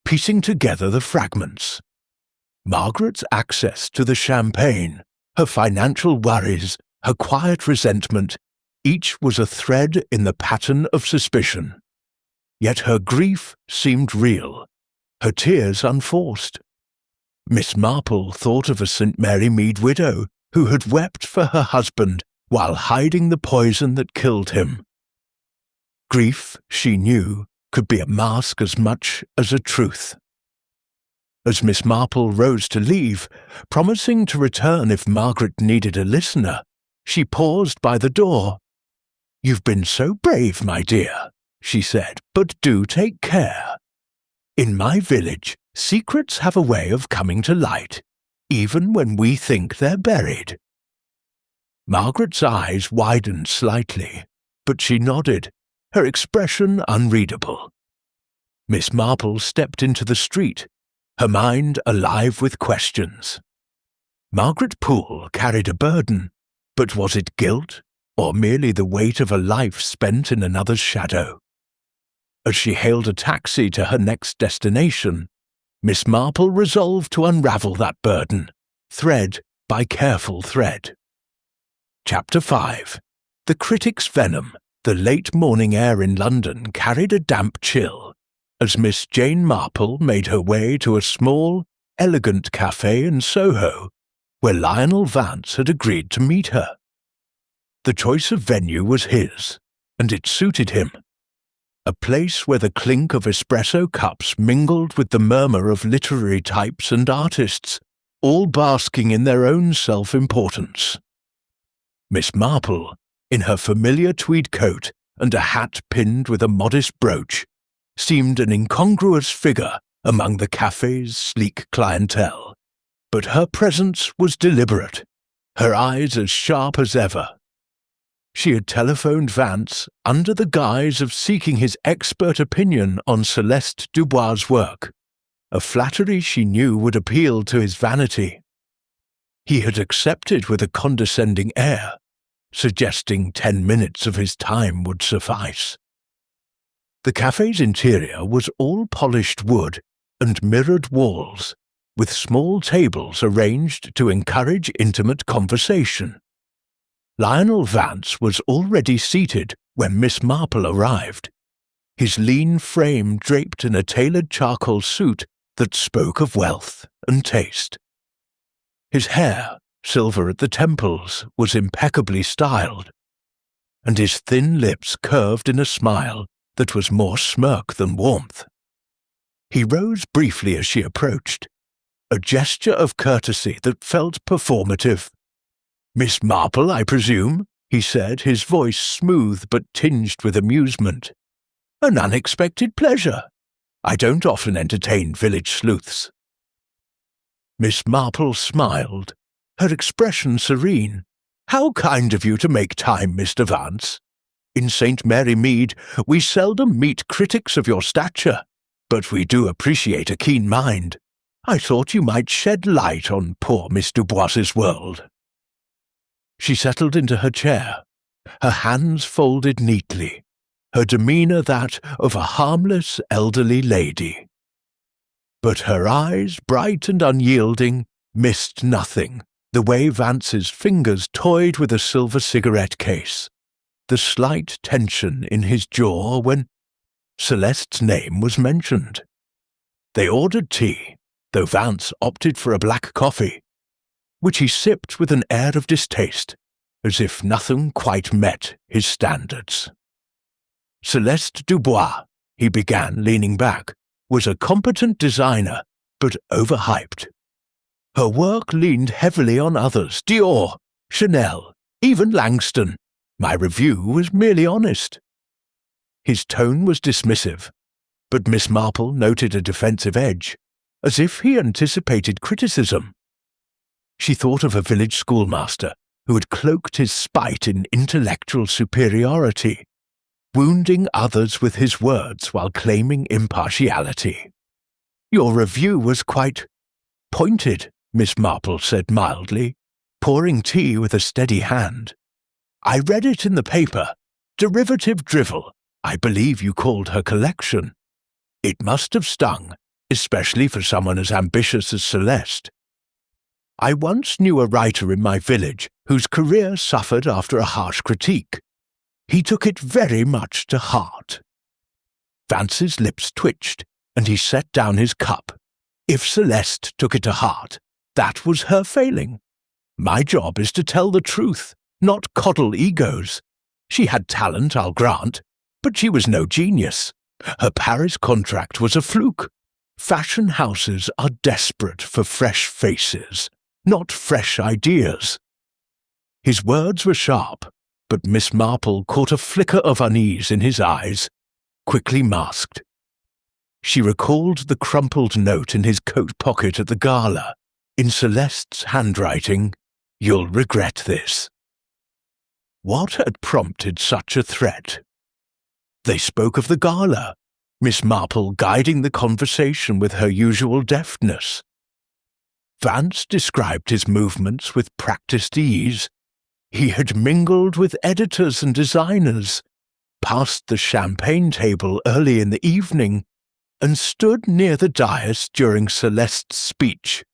piecing together the fragments. Margaret's access to the champagne, her financial worries, her quiet resentment, each was a thread in the pattern of suspicion. Yet her grief seemed real, her tears unforced. Miss Marple thought of a St. Mary Mead widow who had wept for her husband while hiding the poison that killed him. Grief, she knew, could be a mask as much as a truth. As Miss Marple rose to leave, promising to return if Margaret needed a listener, she paused by the door. "You've been so brave, my dear," she said, "but do take care. In my village, secrets have a way of coming to light, even when we think they're buried." Margaret's eyes widened slightly, but she nodded, her expression unreadable. Miss Marple stepped into the street, her mind alive with questions. Margaret Poole carried a burden, but was it guilt or merely the weight of a life spent in another's shadow. As she hailed a taxi to her next destination, Miss Marple resolved to unravel that burden, thread by careful thread. Chapter 5. The critic's venom. The late morning air in London carried a damp chill, as Miss Jane Marple made her way to a small, elegant cafe in Soho, where Lionel Vance had agreed to meet her. The choice of venue was his, and it suited him. A place where the clink of espresso cups mingled with the murmur of literary types and artists, all basking in their own self-importance. Miss Marple, in her familiar tweed coat and a hat pinned with a modest brooch, seemed an incongruous figure among the cafe's sleek clientele, but her presence was deliberate, her eyes as sharp as ever. She had telephoned Vance under the guise of seeking his expert opinion on Celeste Dubois' work, a flattery she knew would appeal to his vanity. He had accepted with a condescending air, suggesting 10 minutes of his time would suffice. The cafe's interior was all polished wood and mirrored walls, with small tables arranged to encourage intimate conversation. Lionel Vance was already seated when Miss Marple arrived, his lean frame draped in a tailored charcoal suit that spoke of wealth and taste. His hair, silver at the temples, was impeccably styled, and his thin lips curved in a smile that was more smirk than warmth. He rose briefly as she approached, a gesture of courtesy that felt performative. "Miss Marple, I presume?" he said, his voice smooth but tinged with amusement. "An unexpected pleasure. I don't often entertain village sleuths." Miss Marple smiled, her expression serene. "How kind of you to make time, Mr. Vance. In St. Mary Mead we seldom meet critics of your stature, but we do appreciate a keen mind. I thought you might shed light on poor Miss Dubois's world." She settled into her chair, her hands folded neatly, her demeanour that of a harmless elderly lady. But her eyes, bright and unyielding, missed nothing, the way Vance's fingers toyed with a silver cigarette case, the slight tension in his jaw when Celeste's name was mentioned. They ordered tea, though Vance opted for a black coffee, which he sipped with an air of distaste, as if nothing quite met his standards. Celeste Dubois, he began, leaning back, was a competent designer, but overhyped. Her work leaned heavily on others, Dior, Chanel, even Langston. My review was merely honest. His tone was dismissive, but Miss Marple noted a defensive edge, as if he anticipated criticism. She thought of a village schoolmaster who had cloaked his spite in intellectual superiority, wounding others with his words while claiming impartiality. "Your review was quite pointed," Miss Marple said mildly, pouring tea with a steady hand. "I read it in the paper. Derivative drivel, I believe you called her collection. It must have stung, especially for someone as ambitious as Celeste. I once knew a writer in my village whose career suffered after a harsh critique. He took it very much to heart." Vance's lips twitched, and he set down his cup. If Celeste took it to heart, that was her failing. My job is to tell the truth, not coddle egos. She had talent, I'll grant, but she was no genius. Her Paris contract was a fluke. Fashion houses are desperate for fresh faces, not fresh ideas. His words were sharp, but Miss Marple caught a flicker of unease in his eyes, quickly masked. She recalled the crumpled note in his coat pocket at the Gala, in Celeste's handwriting, "You'll regret this." What had prompted such a threat? They spoke of the Gala, Miss Marple guiding the conversation with her usual deftness. Vance described his movements with practised ease. He had mingled with editors and designers, passed the champagne table early in the evening, and stood near the dais during Celeste's speech,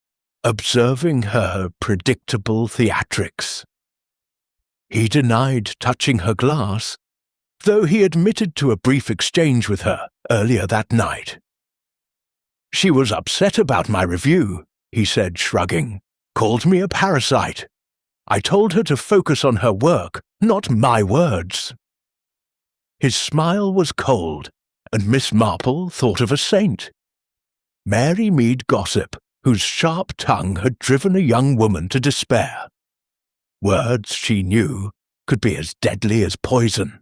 observing her predictable theatrics. He denied touching her glass, though he admitted to a brief exchange with her earlier that night. "She was upset about my review," he said, shrugging, "called me a parasite. I told her to focus on her work, not my words." His smile was cold, and Miss Marple thought of a saint. Mary Mead Gossip, whose sharp tongue had driven a young woman to despair. Words, she knew, could be as deadly as poison.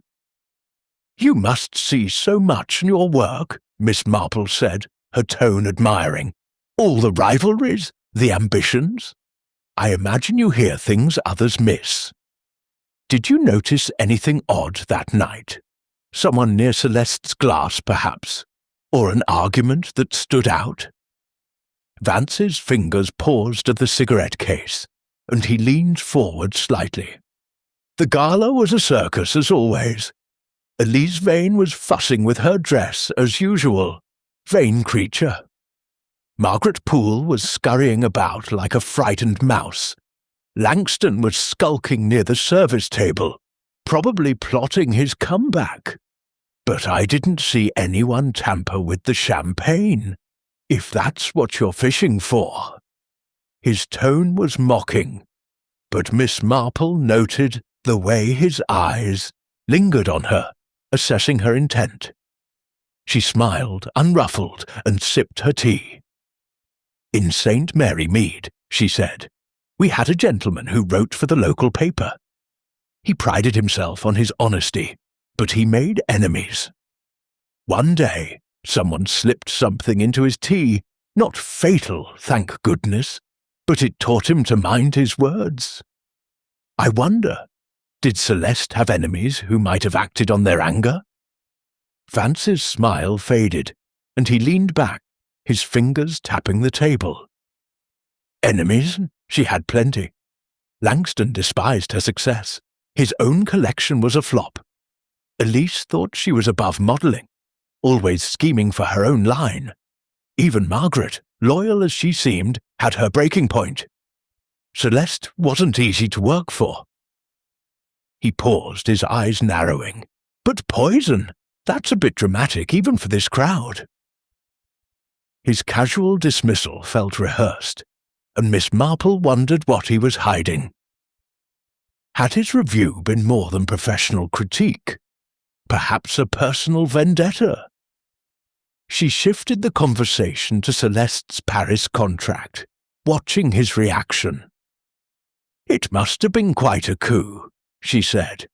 "You must see so much in your work," Miss Marple said, her tone admiring. "All the rivalries, the ambitions. I imagine you hear things others miss. Did you notice anything odd that night? Someone near Celeste's glass, perhaps? Or an argument that stood out?" Vance's fingers paused at the cigarette case, and he leaned forward slightly. "The gala was a circus, as always. Elise Vane was fussing with her dress, as usual. Vain creature. Margaret Poole was scurrying about like a frightened mouse. Langston was skulking near the service table, probably plotting his comeback. But I didn't see anyone tamper with the champagne, if that's what you're fishing for." His tone was mocking, but Miss Marple noted the way his eyes lingered on her, assessing her intent. She smiled, unruffled, and sipped her tea. "In St. Mary Mead," she said, "we had a gentleman who wrote for the local paper. He prided himself on his honesty, but he made enemies. One day, someone slipped something into his tea, not fatal, thank goodness, but it taught him to mind his words. I wonder, did Celeste have enemies who might have acted on their anger?" Vance's smile faded, and he leaned back, his fingers tapping the table. "Enemies? She had plenty. Langston despised her success. His own collection was a flop. Elise thought she was above modelling, always scheming for her own line. Even Margaret, loyal as she seemed, had her breaking point. Celeste wasn't easy to work for." He paused, his eyes narrowing. "But poison? That's a bit dramatic, even for this crowd." His casual dismissal felt rehearsed, and Miss Marple wondered what he was hiding. Had his review been more than professional critique? Perhaps a personal vendetta? She shifted the conversation to Celeste's Paris contract, watching his reaction. "It must have been quite a coup," she said.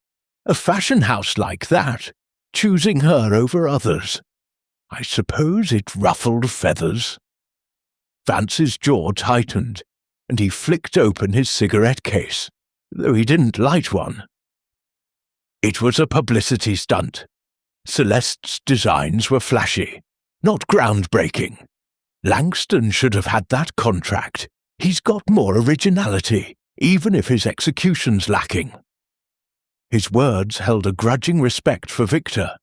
"A fashion house like that, choosing her over others. I suppose it ruffled feathers." Vance's jaw tightened, and he flicked open his cigarette case, though he didn't light one. "It was a publicity stunt. Celeste's designs were flashy, not groundbreaking. Langston should have had that contract. He's got more originality, even if his execution's lacking." His words held a grudging respect for Victor,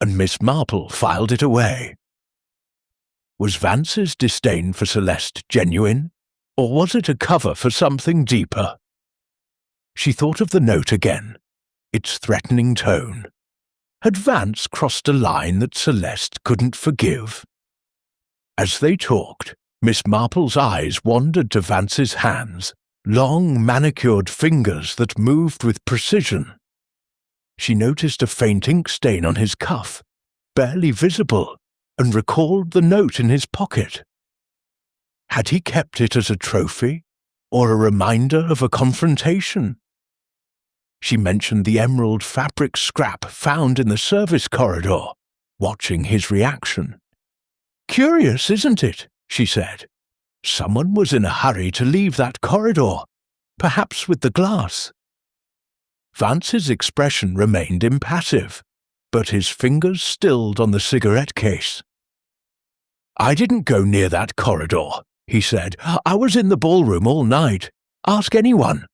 and Miss Marple filed it away. Was Vance's disdain for Celeste genuine, or was it a cover for something deeper? She thought of the note again, its threatening tone. Had Vance crossed a line that Celeste couldn't forgive? As they talked, Miss Marple's eyes wandered to Vance's hands, long manicured fingers that moved with precision. She noticed a faint ink stain on his cuff, barely visible, and recalled the note in his pocket. Had he kept it as a trophy, or a reminder of a confrontation? She mentioned the emerald fabric scrap found in the service corridor, watching his reaction. "Curious, isn't it?" she said. "Someone was in a hurry to leave that corridor, perhaps with the glass." Vance's expression remained impassive, but his fingers stilled on the cigarette case. "I didn't go near that corridor," he said. "I was in the ballroom all night. Ask anyone."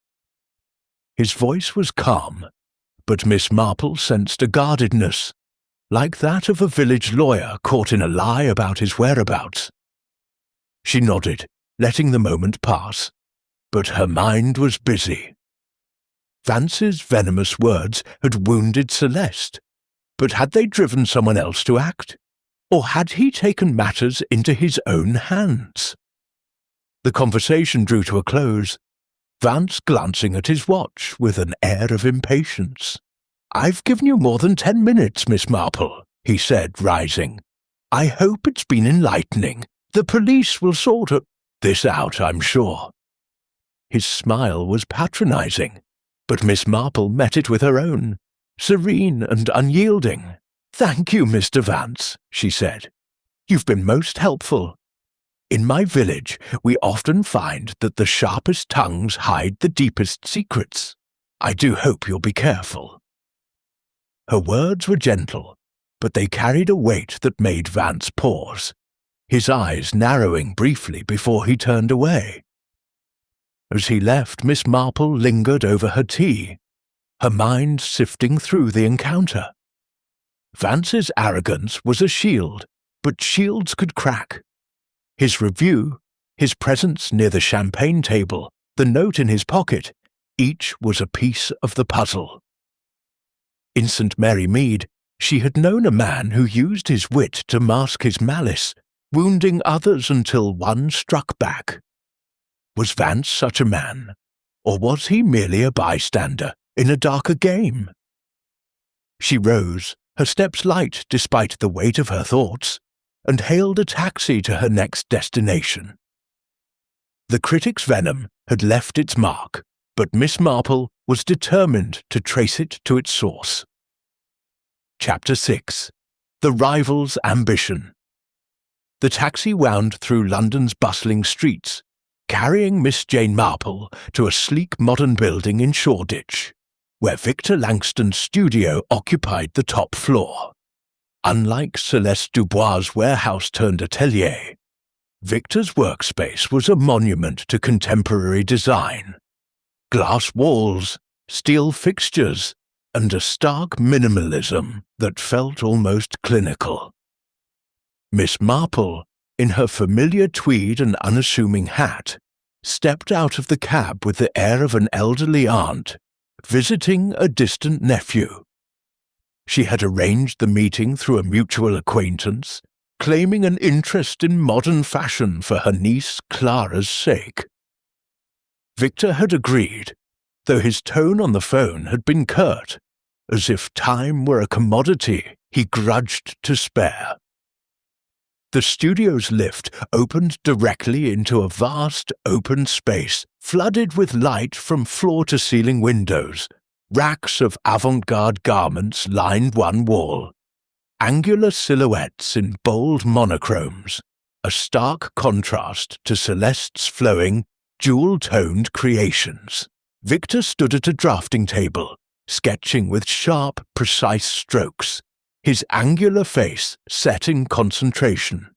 His voice was calm, but Miss Marple sensed a guardedness, like that of a village lawyer caught in a lie about his whereabouts. She nodded, letting the moment pass, but her mind was busy. Vance's venomous words had wounded Celeste, but had they driven someone else to act? Or had he taken matters into his own hands? The conversation drew to a close, Vance glancing at his watch with an air of impatience. "I've given you more than 10 minutes, Miss Marple," he said, rising. "I hope it's been enlightening. The police will sort this out, I'm sure." His smile was patronizing, but Miss Marple met it with her own, serene and unyielding. "Thank you, Mr. Vance," she said. "You've been most helpful. In my village, we often find that the sharpest tongues hide the deepest secrets. I do hope you'll be careful." Her words were gentle, but they carried a weight that made Vance pause, his eyes narrowing briefly before he turned away. As he left, Miss Marple lingered over her tea, her mind sifting through the encounter. Vance's arrogance was a shield, but shields could crack. His review, his presence near the champagne table, the note in his pocket, each was a piece of the puzzle. In St. Mary Mead, she had known a man who used his wit to mask his malice, wounding others until one struck back. Was Vance such a man, or was he merely a bystander in a darker game? She rose, her steps light despite the weight of her thoughts, and hailed a taxi to her next destination. The critic's venom had left its mark, but Miss Marple was determined to trace it to its source. Chapter 6. The Rival's Ambition. The taxi wound through London's bustling streets, carrying Miss Jane Marple to a sleek modern building in Shoreditch, where Victor Langston's studio occupied the top floor. Unlike Celeste Dubois' warehouse-turned-atelier, Victor's workspace was a monument to contemporary design. Glass walls, steel fixtures, and a stark minimalism that felt almost clinical. Miss Marple, in her familiar tweed and unassuming hat, stepped out of the cab with the air of an elderly aunt visiting a distant nephew. She had arranged the meeting through a mutual acquaintance, claiming an interest in modern fashion for her niece Clara's sake. Victor had agreed, though his tone on the phone had been curt, as if time were a commodity he grudged to spare. The studio's lift opened directly into a vast open space flooded with light from floor-to-ceiling windows. Racks of avant-garde garments lined one wall, angular silhouettes in bold monochromes, a stark contrast to Celeste's flowing, jewel-toned creations. Victor stood at a drafting table, sketching with sharp, precise strokes, his angular face set in concentration.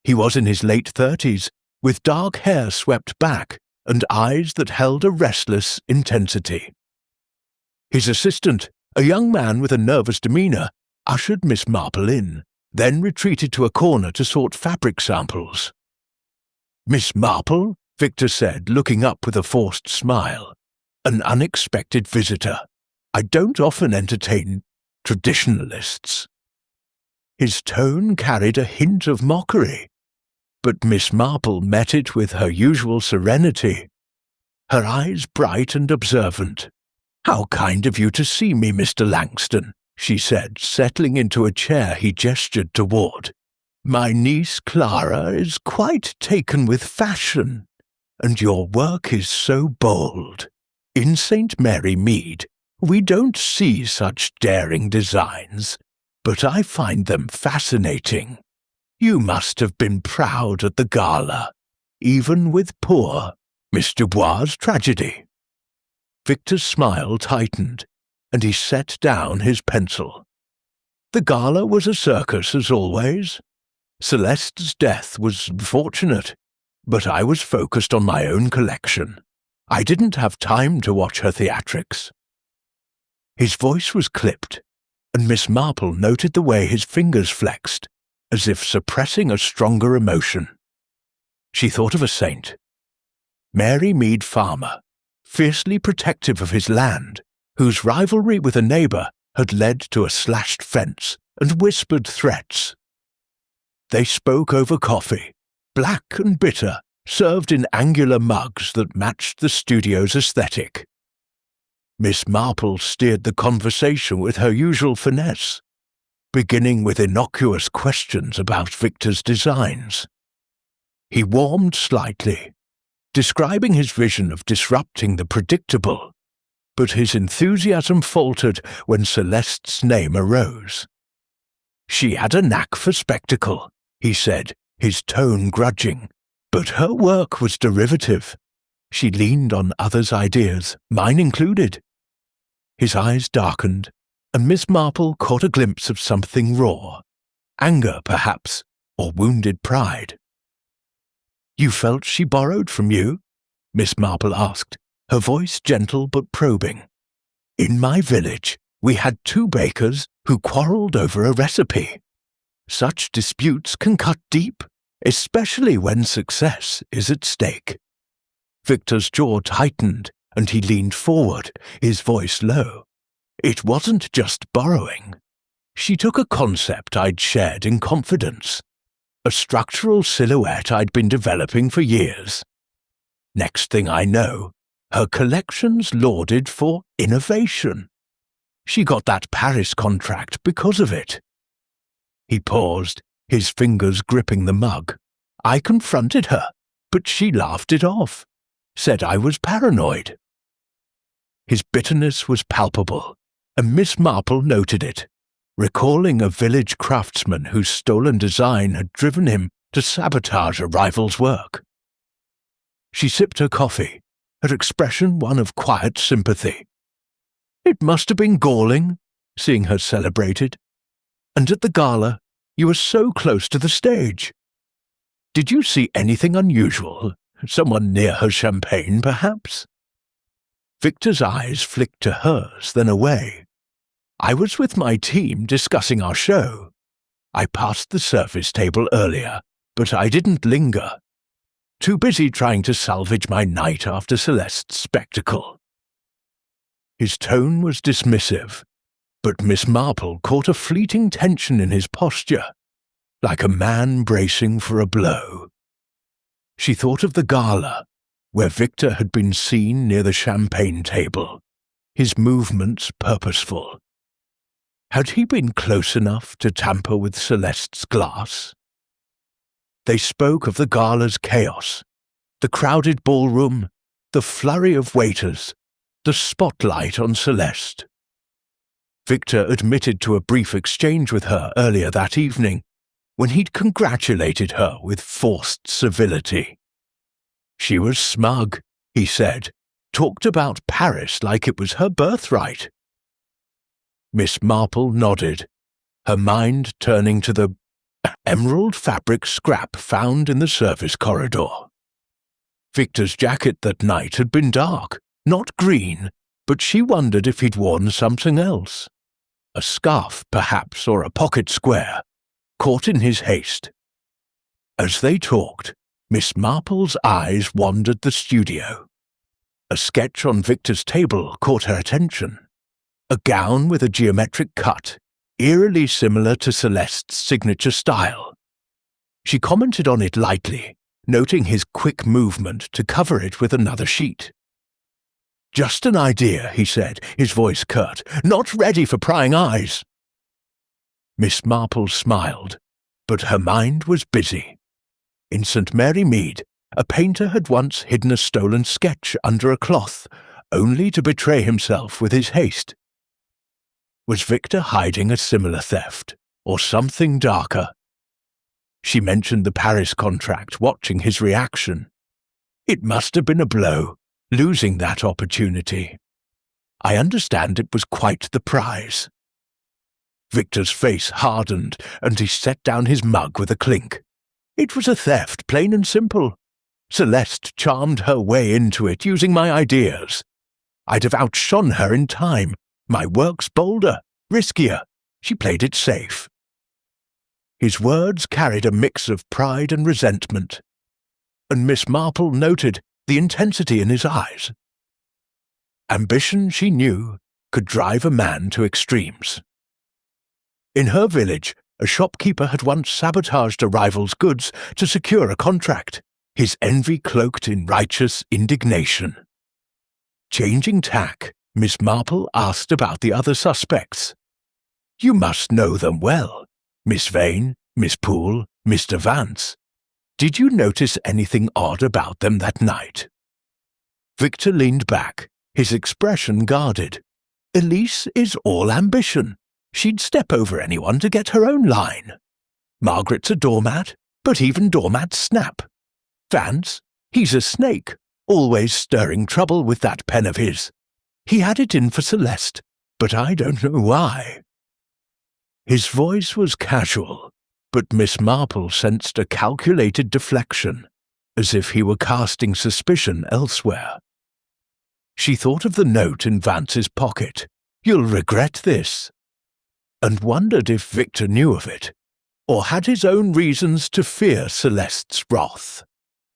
He was in his late 30s, with dark hair swept back and eyes that held a restless intensity. His assistant, a young man with a nervous demeanour, ushered Miss Marple in, then retreated to a corner to sort fabric samples. "Miss Marple?" Victor said, looking up with a forced smile. "An unexpected visitor. I don't often entertain traditionalists." His tone carried a hint of mockery, but Miss Marple met it with her usual serenity, her eyes bright and observant. "How kind of you to see me, Mr. Langston," she said, settling into a chair he gestured toward. "My niece Clara is quite taken with fashion, and your work is so bold. In St. Mary Mead, we don't see such daring designs, but I find them fascinating. You must have been proud at the Gala, even with poor Miss Dubois' tragedy." Victor's smile tightened, and he set down his pencil. The Gala was a circus as always. Celeste's death was fortunate, but I was focused on my own collection. I didn't have time to watch her theatrics." His voice was clipped, and Miss Marple noted the way his fingers flexed, as if suppressing a stronger emotion. She thought of a saint. Mary Mead Farmer, fiercely protective of his land, whose rivalry with a neighbour had led to a slashed fence and whispered threats. They spoke over coffee, black and bitter, served in angular mugs that matched the studio's aesthetic. Miss Marple steered the conversation with her usual finesse, beginning with innocuous questions about Victor's designs. He warmed slightly, describing his vision of disrupting the predictable, but his enthusiasm faltered when Celeste's name arose. "She had a knack for spectacle," he said, his tone grudging, but her work was derivative. She leaned on others' ideas, mine included. His eyes darkened, and Miss Marple caught a glimpse of something raw, anger perhaps, or wounded pride. "You felt she borrowed from you?" Miss Marple asked, her voice gentle but probing. "In my village, we had 2 bakers who quarrelled over a recipe. Such disputes can cut deep, especially when success is at stake." Victor's jaw tightened, and he leaned forward, his voice low. "It wasn't just borrowing. She took a concept I'd shared in confidence, a structural silhouette I'd been developing for years. Next thing I know, her collection's lauded for innovation. She got that Paris contract because of it." He paused, his fingers gripping the mug. "I confronted her, but she laughed it off, said I was paranoid." His bitterness was palpable, and Miss Marple noted it, recalling a village craftsman whose stolen design had driven him to sabotage a rival's work. She sipped her coffee, her expression one of quiet sympathy. "It must have been galling, seeing her celebrated. And at the gala, you were so close to the stage. Did you see anything unusual? Someone near her champagne, perhaps?" Victor's eyes flicked to hers, then away. "I was with my team discussing our show. I passed the service table earlier, but I didn't linger. Too busy trying to salvage my night after Celeste's spectacle." His tone was dismissive, but Miss Marple caught a fleeting tension in his posture, like a man bracing for a blow. She thought of the gala, where Victor had been seen near the champagne table, his movements purposeful. Had he been close enough to tamper with Celeste's glass? They spoke of the gala's chaos, the crowded ballroom, the flurry of waiters, the spotlight on Celeste. Victor admitted to a brief exchange with her earlier that evening, when he'd congratulated her with forced civility. She was smug, he said, talked about Paris like it was her birthright. Miss Marple nodded, her mind turning to the emerald fabric scrap found in the service corridor. Victor's jacket that night had been dark, not green, but she wondered if he'd worn something else. A scarf, perhaps, or a pocket square, caught in his haste. As they talked, Miss Marple's eyes wandered the studio. A sketch on Victor's table caught her attention. A gown with a geometric cut, eerily similar to Celeste's signature style. She commented on it lightly, noting his quick movement to cover it with another sheet. "Just an idea," he said, his voice curt, "not ready for prying eyes." Miss Marple smiled, but her mind was busy. In St. Mary Mead, a painter had once hidden a stolen sketch under a cloth, only to betray himself with his haste. Was Victor hiding a similar theft, or something darker? She mentioned the Paris contract, watching his reaction. It must have been a blow, losing that opportunity. I understand it was quite the prize. Victor's face hardened, and he set down his mug with a clink. It was a theft, plain and simple. Celeste charmed her way into it using my ideas. I'd have outshone her in time. My work's bolder, riskier. She played it safe." His words carried a mix of pride and resentment, and Miss Marple noted the intensity in his eyes. Ambition, she knew, could drive a man to extremes. In her village, a shopkeeper had once sabotaged a rival's goods to secure a contract, his envy cloaked in righteous indignation. Changing tack, Miss Marple asked about the other suspects. "You must know them well. Miss Vane, Miss Poole, Mr. Vance. Did you notice anything odd about them that night?" Victor leaned back, his expression guarded. "Elise is all ambition. She'd step over anyone to get her own line. Margaret's a doormat, but even doormats snap. Vance, he's a snake, always stirring trouble with that pen of his. He had it in for Celeste, but I don't know why." His voice was casual, but Miss Marple sensed a calculated deflection, as if he were casting suspicion elsewhere. She thought of the note in Vance's pocket, "You'll regret this," and wondered if Victor knew of it, or had his own reasons to fear Celeste's wrath.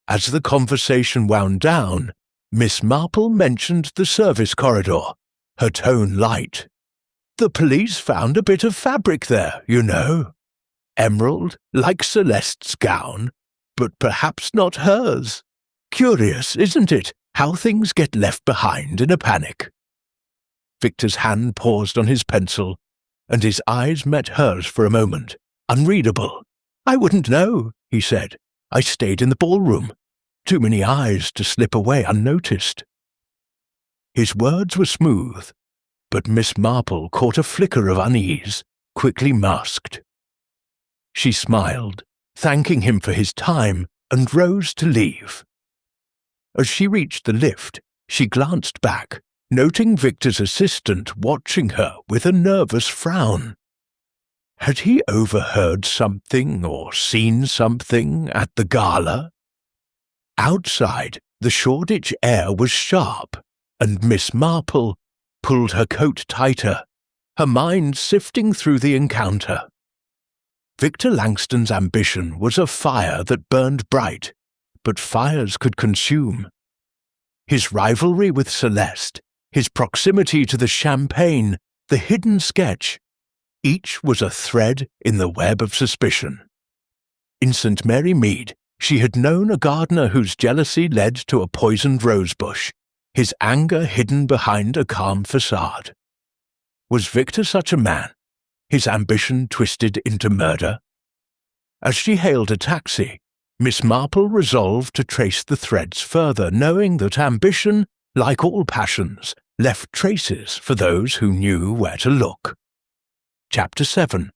As the conversation wound down, Miss Marple mentioned the service corridor, her tone light. "The police found a bit of fabric there, you know. Emerald, like Celeste's gown, but perhaps not hers. Curious, isn't it, how things get left behind in a panic?" Victor's hand paused on his pencil, and his eyes met hers for a moment, unreadable. "I wouldn't know," he said. "I stayed in the ballroom. Too many eyes to slip away unnoticed." His words were smooth, but Miss Marple caught a flicker of unease, quickly masked. She smiled, thanking him for his time, and rose to leave. As she reached the lift, she glanced back, noting Victor's assistant watching her with a nervous frown. Had he overheard something or seen something at the gala? Outside, the Shoreditch air was sharp, and Miss Marple pulled her coat tighter, her mind sifting through the encounter. Victor Langston's ambition was a fire that burned bright, but fires could consume. His rivalry with Celeste, his proximity to the champagne, the hidden sketch, each was a thread in the web of suspicion. In St. Mary Mead, she had known a gardener whose jealousy led to a poisoned rosebush, his anger hidden behind a calm facade. Was Victor such a man, his ambition twisted into murder? As she hailed a taxi, Miss Marple resolved to trace the threads further, knowing that ambition, like all passions, left traces for those who knew where to look. Chapter 7.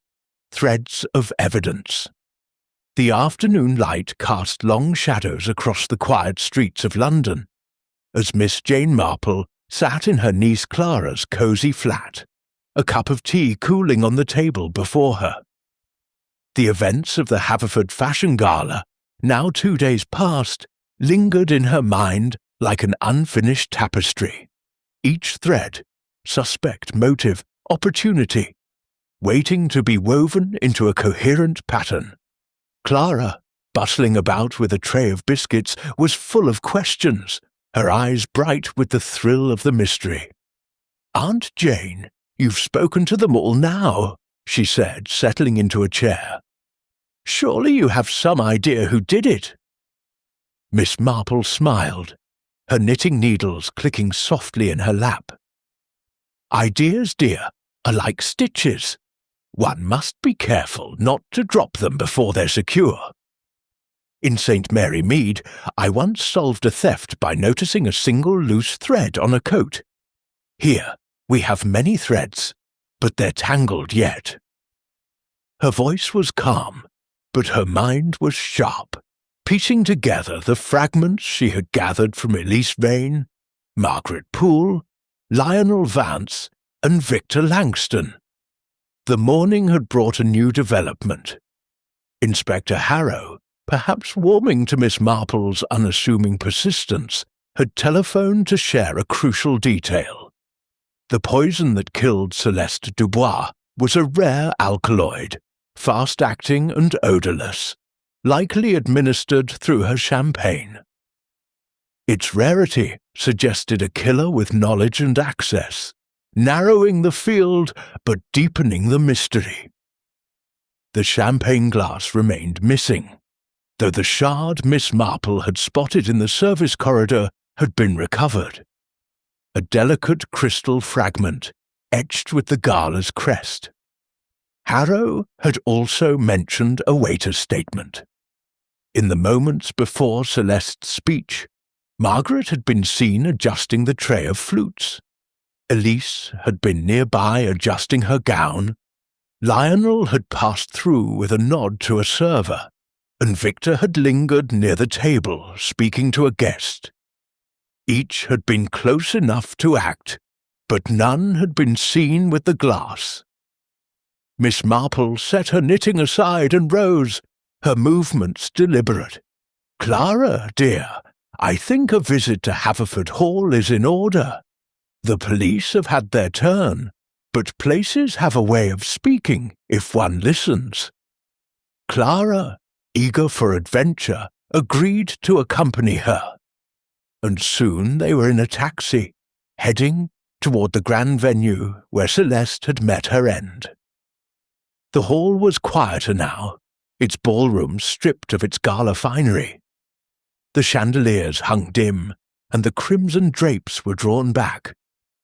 Threads of Evidence. The afternoon light cast long shadows across the quiet streets of London, as Miss Jane Marple sat in her niece Clara's cosy flat, a cup of tea cooling on the table before her. The events of the Haverford Fashion Gala, now 2 days past, lingered in her mind like an unfinished tapestry. Each thread, suspect, motive, opportunity, waiting to be woven into a coherent pattern. Clara, bustling about with a tray of biscuits, was full of questions, her eyes bright with the thrill of the mystery. "Aunt Jane, you've spoken to them all now," she said, settling into a chair. "Surely you have some idea who did it?" Miss Marple smiled, her knitting needles clicking softly in her lap. "Ideas, dear, are like stitches. One must be careful not to drop them before they're secure. In St. Mary Mead, I once solved a theft by noticing a single loose thread on a coat. Here, we have many threads, but they're tangled yet." Her voice was calm, but her mind was sharp, piecing together the fragments she had gathered from Elise Vane, Margaret Poole, Lionel Vance, and Victor Langston. The morning had brought a new development. Inspector Harrow, perhaps warming to Miss Marple's unassuming persistence, had telephoned to share a crucial detail. The poison that killed Celeste Dubois was a rare alkaloid, fast-acting and odourless, likely administered through her champagne. Its rarity suggested a killer with knowledge and access, narrowing the field but deepening the mystery. The champagne glass remained missing, though the shard Miss Marple had spotted in the service corridor had been recovered. A delicate crystal fragment etched with the Gala's crest. Harrow had also mentioned a waiter's statement. In the moments before Celeste's speech, Margaret had been seen adjusting the tray of flutes. Elise had been nearby adjusting her gown. Lionel had passed through with a nod to a server, and Victor had lingered near the table, speaking to a guest. Each had been close enough to act, but none had been seen with the glass. Miss Marple set her knitting aside and rose, her movements deliberate. "Clara, dear, I think a visit to Haverford Hall is in order. The police have had their turn, but places have a way of speaking if one listens." Clara, eager for adventure, agreed to accompany her, and soon they were in a taxi, heading toward the grand venue where Celeste had met her end. The hall was quieter now, its ballroom stripped of its gala finery. The chandeliers hung dim, and the crimson drapes were drawn back,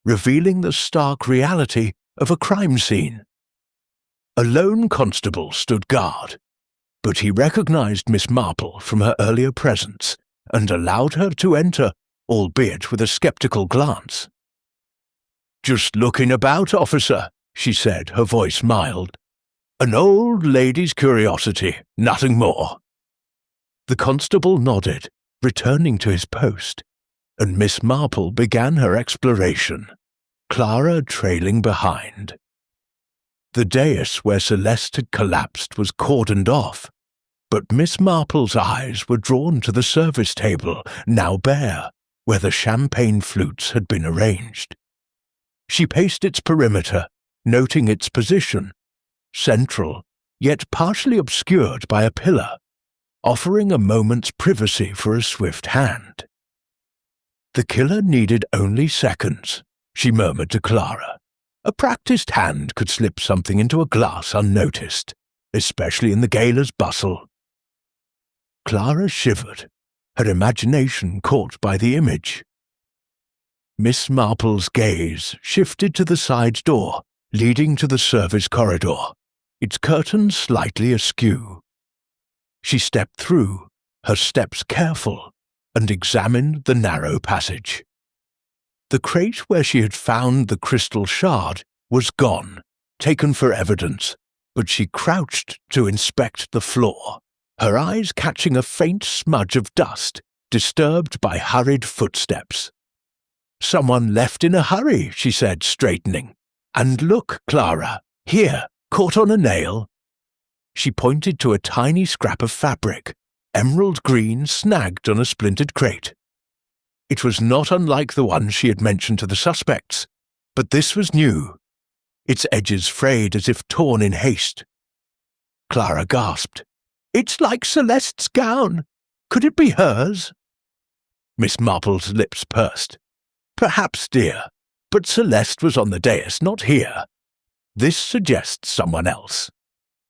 revealing the stark reality of a crime scene. A lone constable stood guard, but he recognized Miss Marple from her earlier presence and allowed her to enter, albeit with a skeptical glance. "Just looking about, officer," she said, her voice mild. "An old lady's curiosity, nothing more." The constable nodded, returning to his post, and Miss Marple began her exploration, Clara trailing behind. The dais where Celeste had collapsed was cordoned off, but Miss Marple's eyes were drawn to the service table, now bare, where the champagne flutes had been arranged. She paced its perimeter, noting its position, central, yet partially obscured by a pillar, offering a moment's privacy for a swift hand. The killer needed only seconds, she murmured to Clara. A practiced hand could slip something into a glass unnoticed, especially in the Gala's bustle. Clara shivered, her imagination caught by the image. Miss Marple's gaze shifted to the side door, leading to the service corridor, its curtains slightly askew. She stepped through, her steps careful, and examined the narrow passage. The crate where she had found the crystal shard was gone, taken for evidence, but she crouched to inspect the floor, her eyes catching a faint smudge of dust, disturbed by hurried footsteps. "Someone left in a hurry," she said, straightening. "And look, Clara, here, caught on a nail." She pointed to a tiny scrap of fabric, emerald green, snagged on a splintered crate. It was not unlike the one she had mentioned to the suspects, but this was new, its edges frayed as if torn in haste. Clara gasped. "It's like Celeste's gown. Could it be hers?" Miss Marple's lips pursed. "Perhaps, dear, but Celeste was on the dais, not here. This suggests someone else.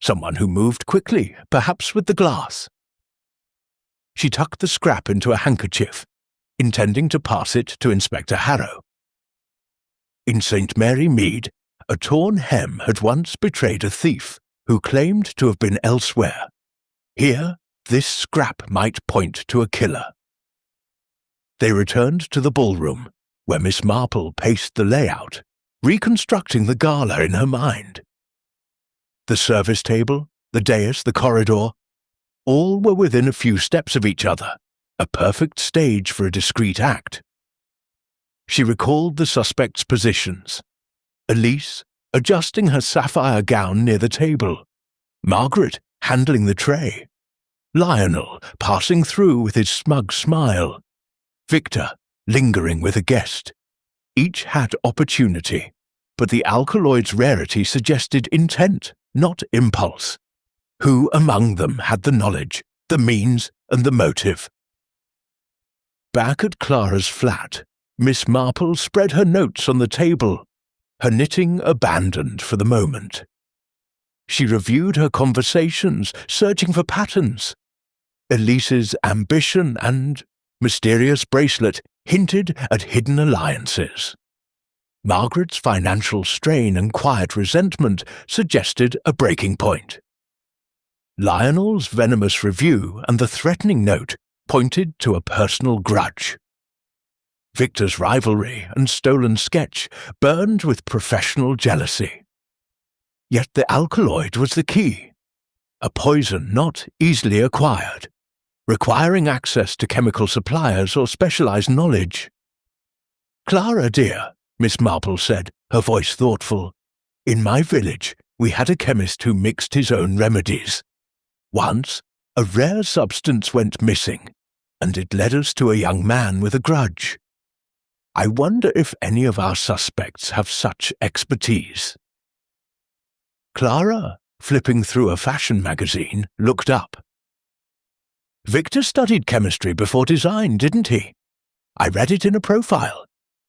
Someone who moved quickly, perhaps with the glass." She tucked the scrap into a handkerchief, intending to pass it to Inspector Harrow. In St. Mary Mead, a torn hem had once betrayed a thief who claimed to have been elsewhere. Here, this scrap might point to a killer. They returned to the ballroom, where Miss Marple paced the layout, reconstructing the gala in her mind. The service table, the dais, the corridor, all were within a few steps of each other, a perfect stage for a discreet act. She recalled the suspects' positions. Elise, adjusting her sapphire gown near the table. Margaret, handling the tray. Lionel passing through with his smug smile, Victor lingering with a guest. Each had opportunity, but the alkaloid's rarity suggested intent, not impulse. Who among them had the knowledge, the means, and the motive? Back at Clara's flat, Miss Marple spread her notes on the table, her knitting abandoned for the moment. She reviewed her conversations, searching for patterns. Elise's ambition and mysterious bracelet hinted at hidden alliances. Margaret's financial strain and quiet resentment suggested a breaking point. Lionel's venomous review and the threatening note pointed to a personal grudge. Victor's rivalry and stolen sketch burned with professional jealousy. Yet the alkaloid was the key, a poison not easily acquired, requiring access to chemical suppliers or specialized knowledge. "Clara, dear," Miss Marple said, her voice thoughtful, "in my village we had a chemist who mixed his own remedies. Once, a rare substance went missing, and it led us to a young man with a grudge. I wonder if any of our suspects have such expertise." Clara, flipping through a fashion magazine, looked up. "Victor studied chemistry before design, didn't he? I read it in a profile.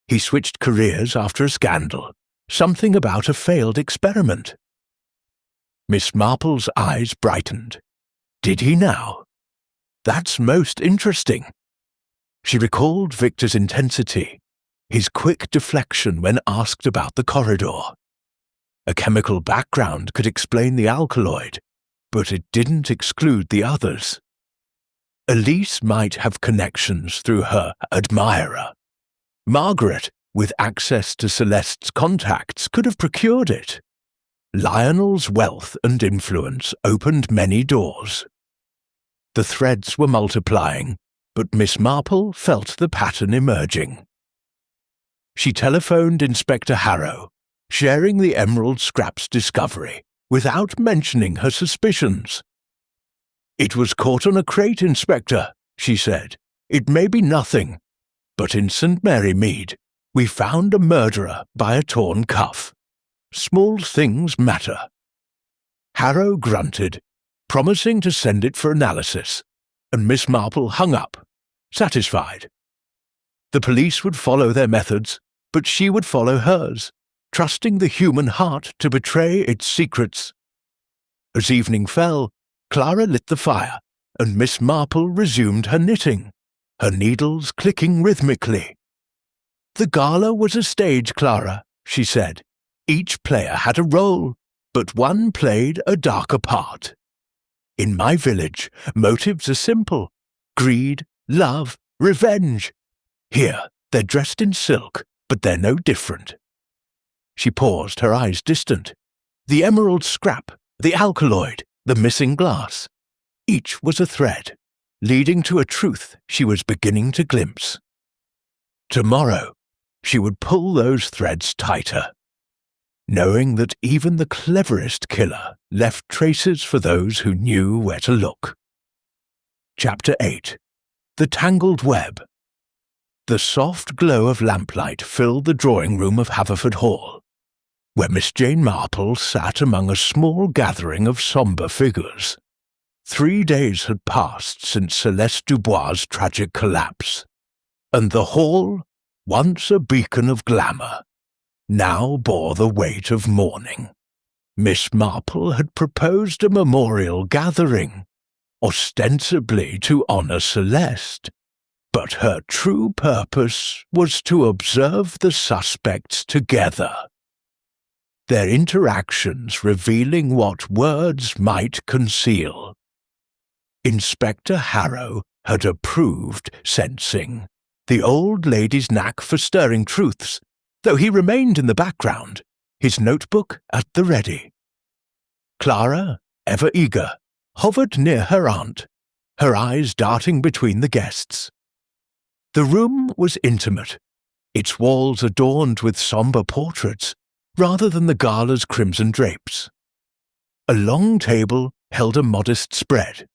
He switched careers after a scandal, something about a failed experiment." Miss Marple's eyes brightened. "Did he now? That's most interesting." She recalled Victor's intensity, his quick deflection when asked about the corridor. A chemical background could explain the alkaloid, but it didn't exclude the others. Elise might have connections through her admirer. Margaret, with access to Celeste's contacts, could have procured it. Lionel's wealth and influence opened many doors. The threads were multiplying, but Miss Marple felt the pattern emerging. She telephoned Inspector Harrow, sharing the emerald scrap's discovery, without mentioning her suspicions. "It was caught on a crate, Inspector," she said. "It may be nothing, but in St. Mary Mead we found a murderer by a torn cuff. Small things matter." Harrow grunted, promising to send it for analysis, and Miss Marple hung up, satisfied. The police would follow their methods, but she would follow hers, trusting the human heart to betray its secrets. As evening fell, Clara lit the fire, and Miss Marple resumed her knitting, her needles clicking rhythmically. "The gala was a stage, Clara," she said. "Each player had a role, but one played a darker part. In my village, motives are simple: greed, love, revenge. Here, they're dressed in silk, but they're no different." She paused, her eyes distant. The emerald scrap, the alkaloid, the missing glass. Each was a thread, leading to a truth she was beginning to glimpse. Tomorrow, she would pull those threads tighter, knowing that even the cleverest killer left traces for those who knew where to look. Chapter 8. The Tangled Web. The soft glow of lamplight filled the drawing room of Haverford Hall, where Miss Jane Marple sat among a small gathering of sombre figures. 3 days had passed since Celeste Dubois' tragic collapse, and the hall, once a beacon of glamour, now bore the weight of mourning. Miss Marple had proposed a memorial gathering, ostensibly to honour Celeste, but her true purpose was to observe the suspects together, their interactions revealing what words might conceal. Inspector Harrow had approved, sensing the old lady's knack for stirring truths, though he remained in the background, his notebook at the ready. Clara, ever eager, hovered near her aunt, her eyes darting between the guests. The room was intimate, its walls adorned with sombre portraits rather than the gala's crimson drapes. A long table held a modest spread,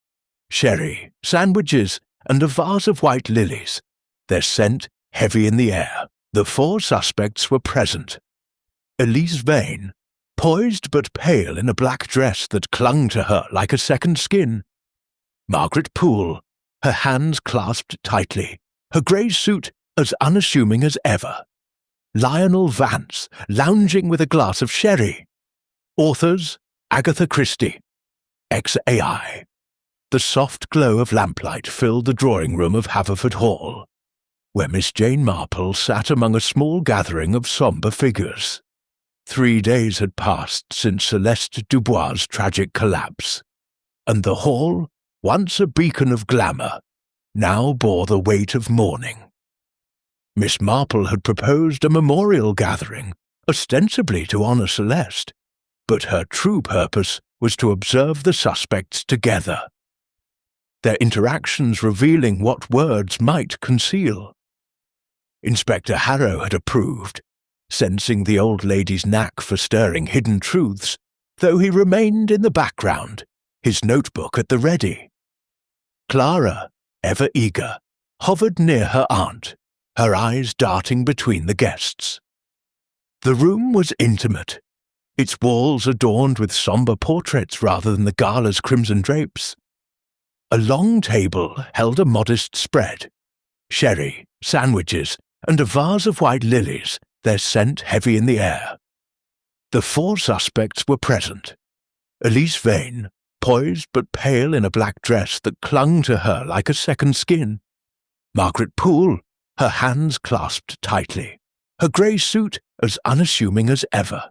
sherry, sandwiches, and a vase of white lilies, their scent heavy in the air. The four suspects were present. Elise Vane, poised but pale in a black dress that clung to her like a second skin. Margaret Poole, her hands clasped tightly, her grey suit as unassuming as ever. Lionel Vance, lounging with a glass of sherry. Authors, Agatha Christie. XAI. The soft glow of lamplight filled the drawing room of Haverford Hall, where Miss Jane Marple sat among a small gathering of sombre figures. 3 days had passed since Celeste Dubois' tragic collapse, and the hall, once a beacon of glamour, now bore the weight of mourning. Miss Marple had proposed a memorial gathering, ostensibly to honour Celeste, but her true purpose was to observe the suspects together, their interactions revealing what words might conceal. Inspector Harrow had approved, sensing the old lady's knack for stirring hidden truths, though he remained in the background, his notebook at the ready. Clara, ever eager, hovered near her aunt, her eyes darting between the guests. The room was intimate, its walls adorned with sombre portraits rather than the Gala's crimson drapes. A long table held a modest spread, sherry, sandwiches, and a vase of white lilies, their scent heavy in the air. The four suspects were present. Elise Vane, poised but pale in a black dress that clung to her like a second skin. Margaret Poole, her hands clasped tightly, her grey suit as unassuming as ever.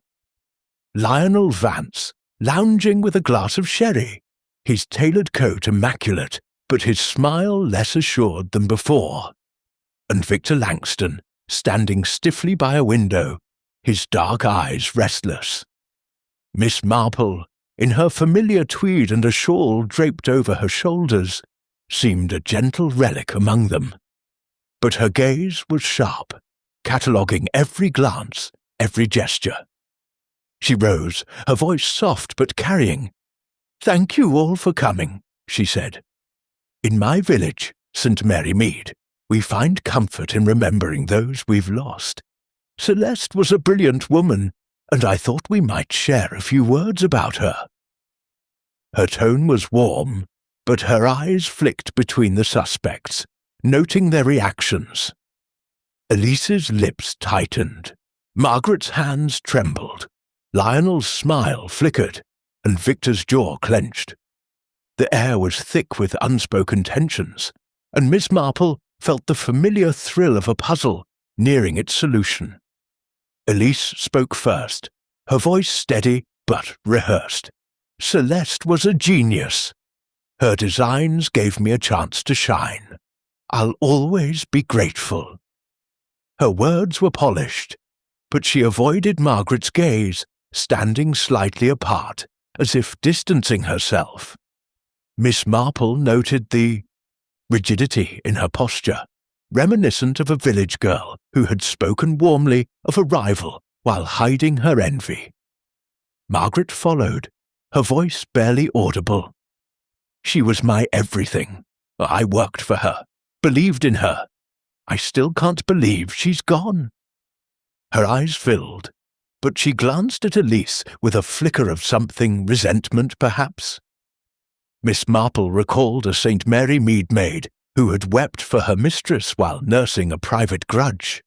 Lionel Vance, lounging with a glass of sherry, his tailored coat immaculate, but his smile less assured than before. And Victor Langston, standing stiffly by a window, his dark eyes restless. Miss Marple, in her familiar tweed and a shawl draped over her shoulders, seemed a gentle relic among them. But her gaze was sharp, cataloguing every glance, every gesture. She rose, her voice soft but carrying. "Thank you all for coming," she said. "In my village, St. Mary Mead, we find comfort in remembering those we've lost. Celeste was a brilliant woman, and I thought we might share a few words about her." Her tone was warm, but her eyes flicked between the suspects, noting their reactions. Elise's lips tightened, Margaret's hands trembled, Lionel's smile flickered, and Victor's jaw clenched. The air was thick with unspoken tensions, and Miss Marple felt the familiar thrill of a puzzle nearing its solution. Elise spoke first, her voice steady but rehearsed. "Celeste was a genius. Her designs gave me a chance to shine. I'll always be grateful." Her words were polished, but she avoided Margaret's gaze, standing slightly apart, as if distancing herself. Miss Marple noted the rigidity in her posture, reminiscent of a village girl who had spoken warmly of a rival while hiding her envy. Margaret followed, her voice barely audible. "She was my everything. I worked for her, believed in her. I still can't believe she's gone." Her eyes filled, but she glanced at Elise with a flicker of something, resentment perhaps. Miss Marple recalled a St. Mary Mead maid who had wept for her mistress while nursing a private grudge.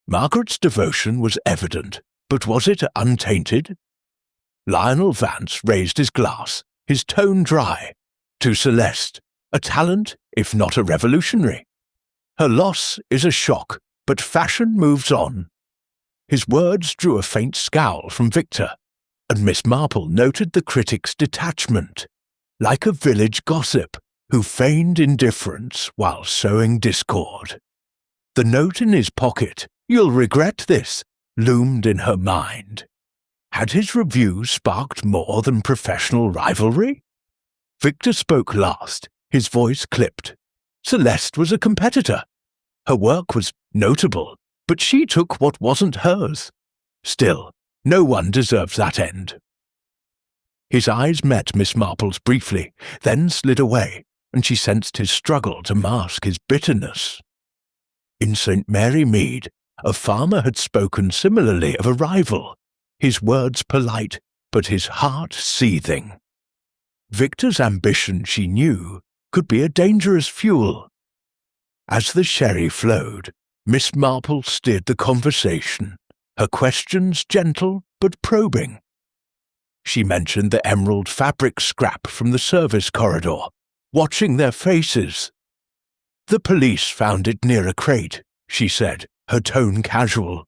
Margaret's devotion was evident, but was it untainted? Lionel Vance raised his glass, his tone dry. "To Celeste, a talent, if not a revolutionary. Her loss is a shock, but fashion moves on." His words drew a faint scowl from Victor, and Miss Marple noted the critic's detachment, like a village gossip who feigned indifference while sowing discord. The note in his pocket, "You'll regret this," loomed in her mind. Had his review sparked more than professional rivalry? Victor spoke last, his voice clipped. Celeste was a competitor. Her work was notable, but she took what wasn't hers. Still, no one deserves that end. His eyes met Miss Marple's briefly, then slid away, and she sensed his struggle to mask his bitterness. In St. Mary Mead, a farmer had spoken similarly of a rival, his words polite, but his heart seething. Victor's ambition, she knew, could be a dangerous fuel. As the sherry flowed, Miss Marple steered the conversation, her questions gentle but probing. She mentioned the emerald fabric scrap from the service corridor, watching their faces. "The police found it near a crate," she said, her tone casual.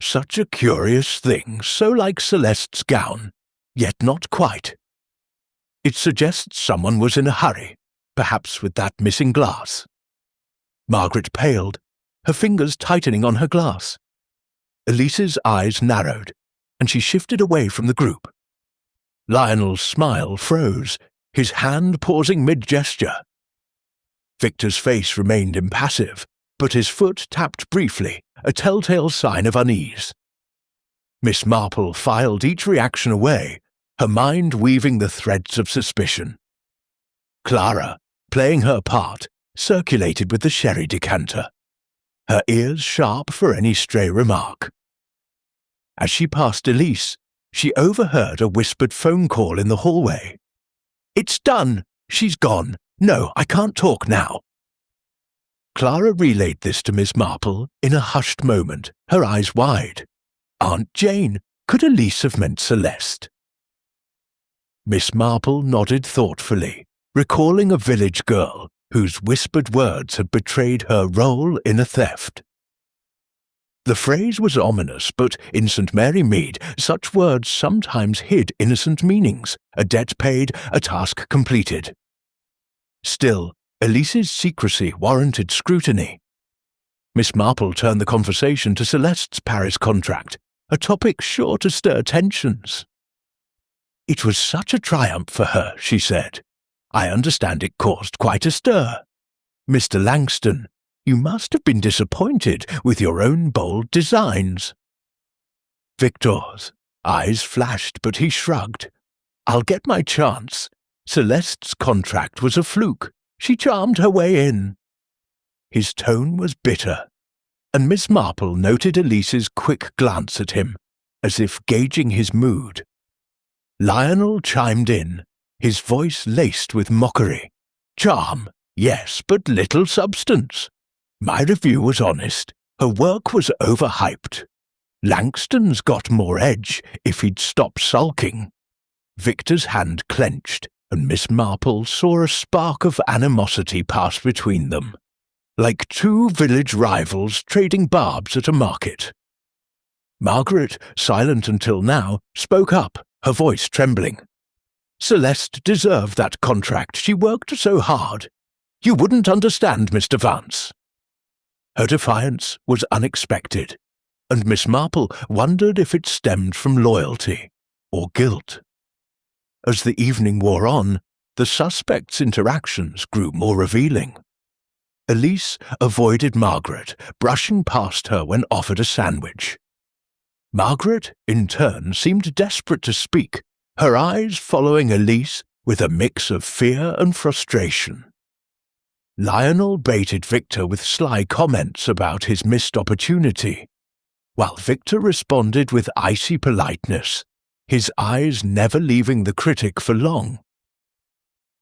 "Such a curious thing, so like Celeste's gown, yet not quite. It suggests someone was in a hurry, perhaps with that missing glass." Margaret paled, her fingers tightening on her glass. Elise's eyes narrowed, and she shifted away from the group. Lionel's smile froze, his hand pausing mid-gesture. Victor's face remained impassive, but his foot tapped briefly, a telltale sign of unease. Miss Marple filed each reaction away, her mind weaving the threads of suspicion. Clara, playing her part, circulated with the sherry decanter, her ears sharp for any stray remark. As she passed Elise, she overheard a whispered phone call in the hallway. "It's done! She's gone! No, I can't talk now!" Clara relayed this to Miss Marple in a hushed moment, her eyes wide. Aunt Jane, could Elise have meant Celeste? Miss Marple nodded thoughtfully, recalling a village girl whose whispered words had betrayed her role in a theft. The phrase was ominous, but in St. Mary Mead, such words sometimes hid innocent meanings, a debt paid, a task completed. Still, Elise's secrecy warranted scrutiny. Miss Marple turned the conversation to Celeste's Paris contract, a topic sure to stir tensions. "It was such a triumph for her," she said. "I understand it caused quite a stir. Mr. Langston, you must have been disappointed with your own bold designs." Victor's eyes flashed, but he shrugged. "I'll get my chance. Celeste's contract was a fluke. She charmed her way in." His tone was bitter, and Miss Marple noted Elise's quick glance at him, as if gauging his mood. Lionel chimed in, his voice laced with mockery. "Charm, yes, but little substance. My review was honest. Her work was overhyped. Langston's got more edge if he'd stop sulking." Victor's hand clenched, and Miss Marple saw a spark of animosity pass between them, like two village rivals trading barbs at a market. Margaret, silent until now, spoke up, her voice trembling. "Celeste deserved that contract. She worked so hard. You wouldn't understand, Mr. Vance." Her defiance was unexpected, and Miss Marple wondered if it stemmed from loyalty or guilt. As the evening wore on, the suspect's interactions grew more revealing. Elise avoided Margaret, brushing past her when offered a sandwich. Margaret, in turn, seemed desperate to speak, her eyes following Elise with a mix of fear and frustration. Lionel baited Victor with sly comments about his missed opportunity, while Victor responded with icy politeness, his eyes never leaving the critic for long.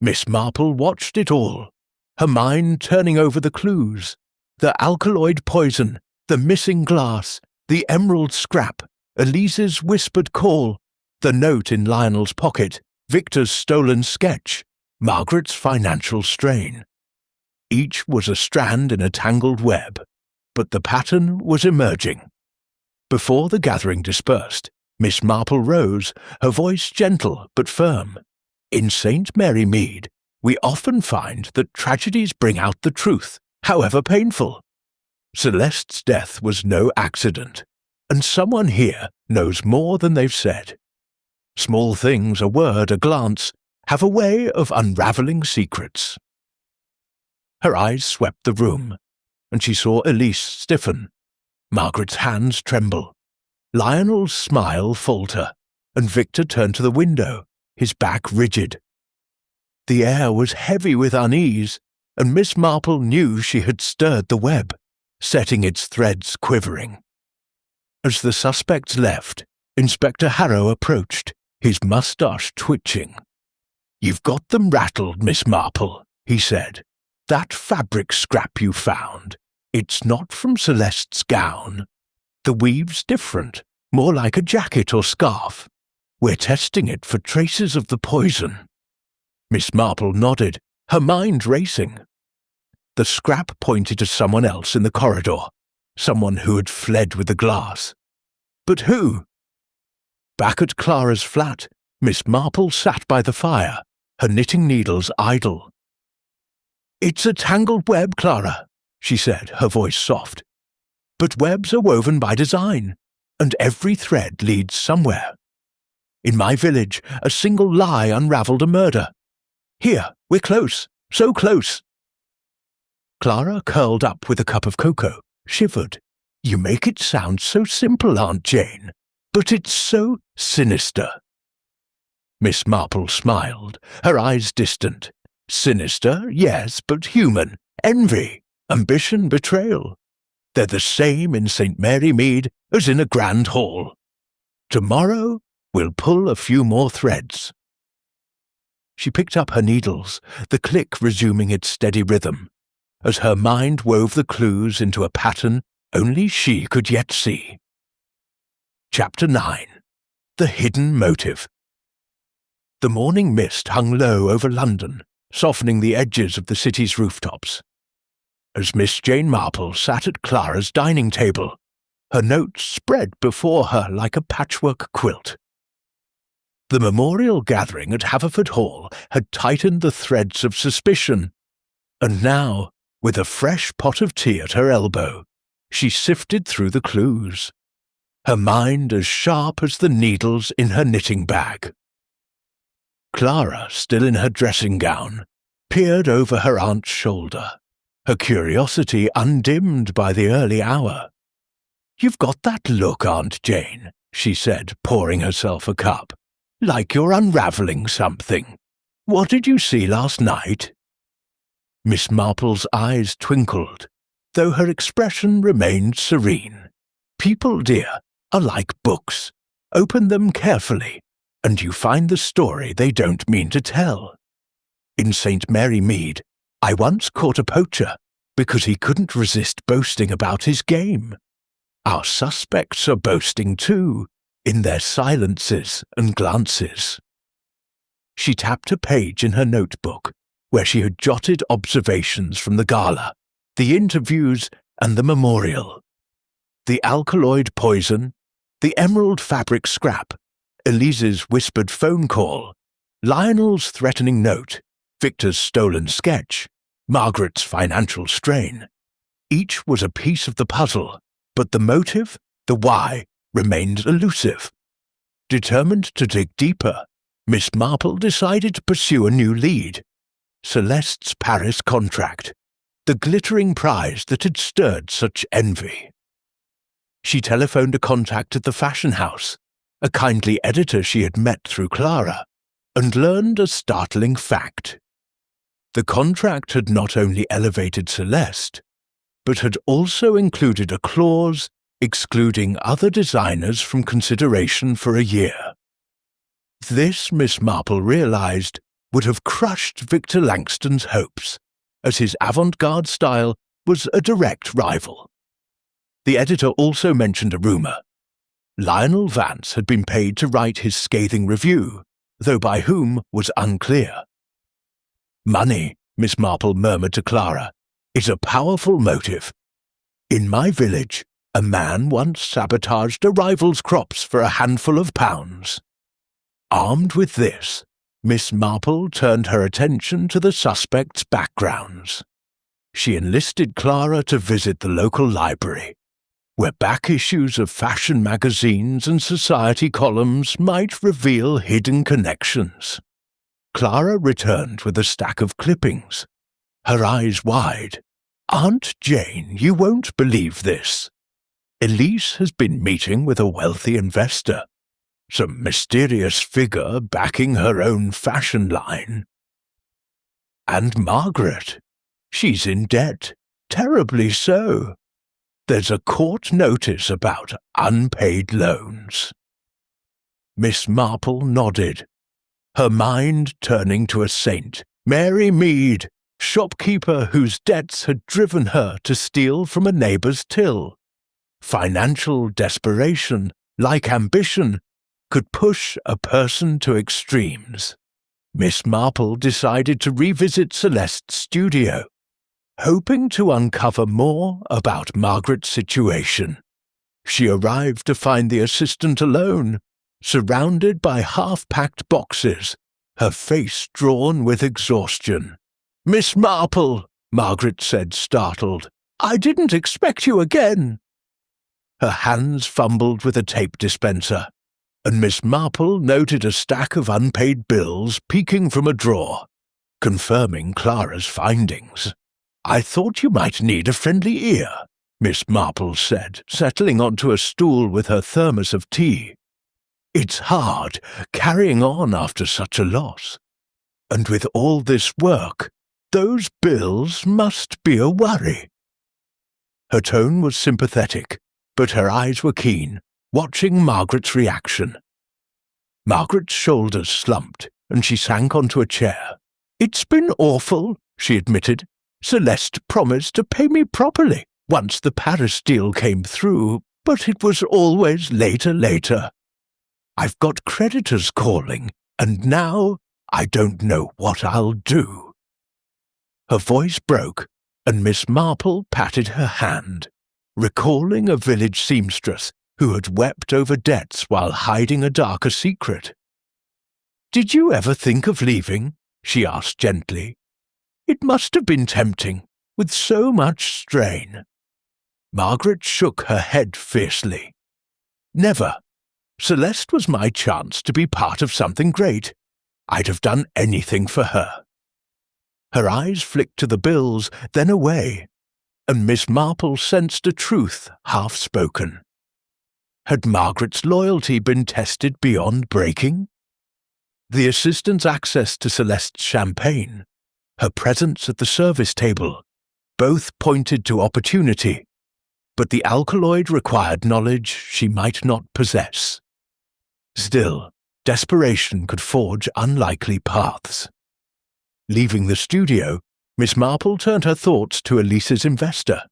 Miss Marple watched it all, her mind turning over the clues, the alkaloid poison, the missing glass, the emerald scrap, Elise's whispered call, the note in Lionel's pocket, Victor's stolen sketch, Margaret's financial strain. Each was a strand in a tangled web, but the pattern was emerging. Before the gathering dispersed, Miss Marple rose, her voice gentle but firm. "In St. Mary Mead, we often find that tragedies bring out the truth, however painful. Celeste's death was no accident, and someone here knows more than they've said. Small things, a word, a glance, have a way of unraveling secrets." Her eyes swept the room, and she saw Elise stiffen, Margaret's hands tremble, Lionel's smile falter, and Victor turned to the window, his back rigid. The air was heavy with unease, and Miss Marple knew she had stirred the web, setting its threads quivering. As the suspects left, Inspector Harrow approached, his moustache twitching. "You've got them rattled, Miss Marple," he said. "That fabric scrap you found, it's not from Celeste's gown. The weave's different, more like a jacket or scarf. We're testing it for traces of the poison." Miss Marple nodded, her mind racing. The scrap pointed to someone else in the corridor, someone who had fled with the glass. But who? Back at Clara's flat, Miss Marple sat by the fire, her knitting needles idle. "It's a tangled web, Clara," she said, her voice soft. "But webs are woven by design, and every thread leads somewhere. In my village, a single lie unravelled a murder. Here, we're close, so close." Clara curled up with a cup of cocoa, shivered. "You make it sound so simple, Aunt Jane, but it's so sinister." Miss Marple smiled, her eyes distant. "Sinister, yes, but human. Envy, ambition, betrayal. They're the same in St. Mary Mead as in a grand hall. Tomorrow we'll pull a few more threads." She picked up her needles, the click resuming its steady rhythm, as her mind wove the clues into a pattern only she could yet see. Chapter 9. The Hidden Motive. The morning mist hung low over London, softening the edges of the city's rooftops. As Miss Jane Marple sat at Clara's dining table, her notes spread before her like a patchwork quilt. The memorial gathering at Haverford Hall had tightened the threads of suspicion, and now, with a fresh pot of tea at her elbow, she sifted through the clues, her mind as sharp as the needles in her knitting bag. Clara, still in her dressing gown, peered over her aunt's shoulder, her curiosity undimmed by the early hour. "You've got that look, Aunt Jane," she said, pouring herself a cup, "like you're unravelling something. What did you see last night?" Miss Marple's eyes twinkled, though her expression remained serene. "People, dear, are like books. Open them carefully, and you find the story they don't mean to tell. In St. Mary Mead, I once caught a poacher because he couldn't resist boasting about his game. Our suspects are boasting too, in their silences and glances." She tapped a page in her notebook, where she had jotted observations from the gala, the interviews, and the memorial. The alkaloid poison, the emerald fabric scrap, Elise's whispered phone call, Lionel's threatening note, Victor's stolen sketch, Margaret's financial strain. Each was a piece of the puzzle, but the motive, the why, remained elusive. Determined to dig deeper, Miss Marple decided to pursue a new lead: Celeste's Paris contract, the glittering prize that had stirred such envy. She telephoned a contact at the fashion house, a kindly editor she had met through Clara, and learned a startling fact. The contract had not only elevated Celeste, but had also included a clause excluding other designers from consideration for a year. This, Miss Marple realized, would have crushed Victor Langston's hopes, as his avant-garde style was a direct rival. The editor also mentioned a rumor. Lionel Vance had been paid to write his scathing review, though by whom was unclear. "Money," Miss Marple murmured to Clara, "is a powerful motive. In my village, a man once sabotaged a rival's crops for a handful of pounds." Armed with this, Miss Marple turned her attention to the suspects' backgrounds. She enlisted Clara to visit the local library, where back issues of fashion magazines and society columns might reveal hidden connections. Clara returned with a stack of clippings, her eyes wide. "Aunt Jane, you won't believe this. Elise has been meeting with a wealthy investor. some mysterious figure backing her own fashion line. And Margaret. She's in debt, terribly so. There's a court notice about unpaid loans. Miss Marple nodded, her mind turning to a saint, Mary Mead, shopkeeper whose debts had driven her to steal from a neighbour's till. Financial desperation, like ambition, could push a person to extremes. Miss Marple decided to revisit Celeste's studio, hoping to uncover more about Margaret's situation. She arrived to find the assistant alone, surrounded by half-packed boxes, her face drawn with exhaustion. "Miss Marple," Margaret said, startled, "I didn't expect you again." Her hands fumbled with a tape dispenser, and Miss Marple noted a stack of unpaid bills peeking from a drawer, confirming Clara's findings. "I thought you might need a friendly ear," Miss Marple said, settling onto a stool with her thermos of tea. "It's hard, carrying on after such a loss. And with all this work, those bills must be a worry." Her tone was sympathetic, but her eyes were keen, watching Margaret's reaction. Margaret's shoulders slumped, and she sank onto a chair. "It's been awful," she admitted. "Celeste promised to pay me properly once the Paris deal came through, but it was always later. I've got creditors calling, and now I don't know what I'll do." Her voice broke, and Miss Marple patted her hand, recalling a village seamstress who had wept over debts while hiding a darker secret. "Did you ever think of leaving?" she asked gently. "It must have been tempting, with so much strain." Margaret shook her head fiercely. "Never. Celeste was my chance to be part of something great. I'd have done anything for her." Her eyes flicked to the bills, then away, and Miss Marple sensed a truth half-spoken. Had Margaret's loyalty been tested beyond breaking? The assistant's access to Celeste's champagne, her presence at the service table, both pointed to opportunity, but the alkaloid required knowledge she might not possess. Still, desperation could forge unlikely paths. Leaving the studio, Miss Marple turned her thoughts to Elise's investor.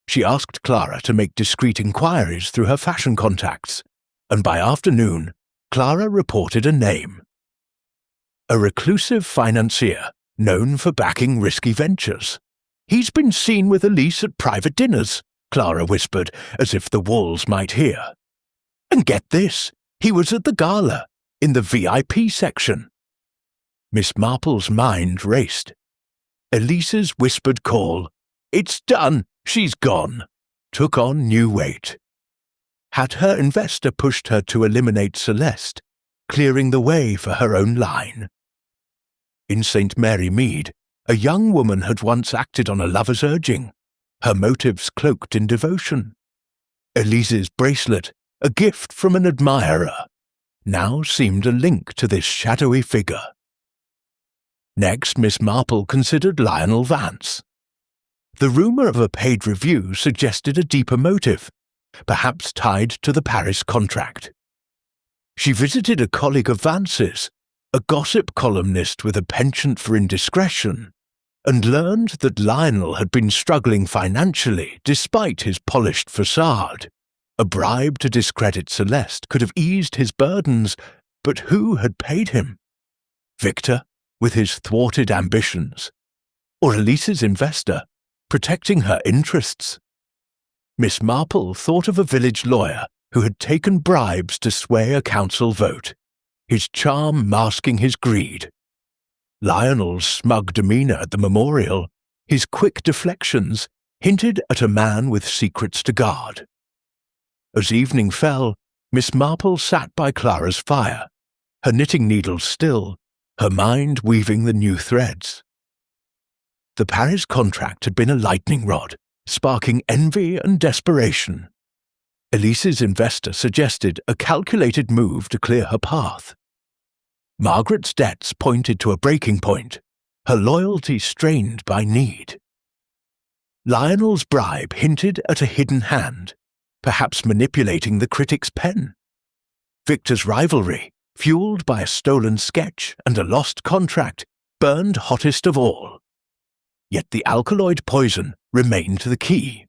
She asked Clara to make discreet inquiries through her fashion contacts, and by afternoon, Clara reported a name. A reclusive financier known for backing risky ventures. "He's been seen with Elise at private dinners," Clara whispered, as if the walls might hear. "And get this, he was at the Gala, in the VIP section." Miss Marple's mind raced. Elise's whispered call, "It's done, she's gone," took on new weight. Had her investor pushed her to eliminate Celeste, clearing the way for her own line? In St. Mary Mead, a young woman had once acted on a lover's urging, her motives cloaked in devotion. Elise's bracelet, a gift from an admirer, now seemed a link to this shadowy figure. Next, Miss Marple considered Lionel Vance. The rumour of a paid review suggested a deeper motive, perhaps tied to the Paris contract. She visited a colleague of Vance's, a gossip columnist with a penchant for indiscretion, and learned that Lionel had been struggling financially despite his polished facade. A bribe to discredit Celeste could have eased his burdens, but who had paid him? Victor, with his thwarted ambitions, or Elise's investor, protecting her interests? Miss Marple thought of a village lawyer who had taken bribes to sway a council vote, his charm masking his greed. Lionel's smug demeanour at the memorial, his quick deflections, hinted at a man with secrets to guard. As evening fell, Miss Marple sat by Clara's fire, her knitting needles still, her mind weaving the new threads. The Paris contract had been a lightning rod, sparking envy and desperation. Elise's investor suggested a calculated move to clear her path. Margaret's debts pointed to a breaking point, her loyalty strained by need. Lionel's bribe hinted at a hidden hand, perhaps manipulating the critic's pen. Victor's rivalry, fueled by a stolen sketch and a lost contract, burned hottest of all. Yet the alkaloid poison remained the key,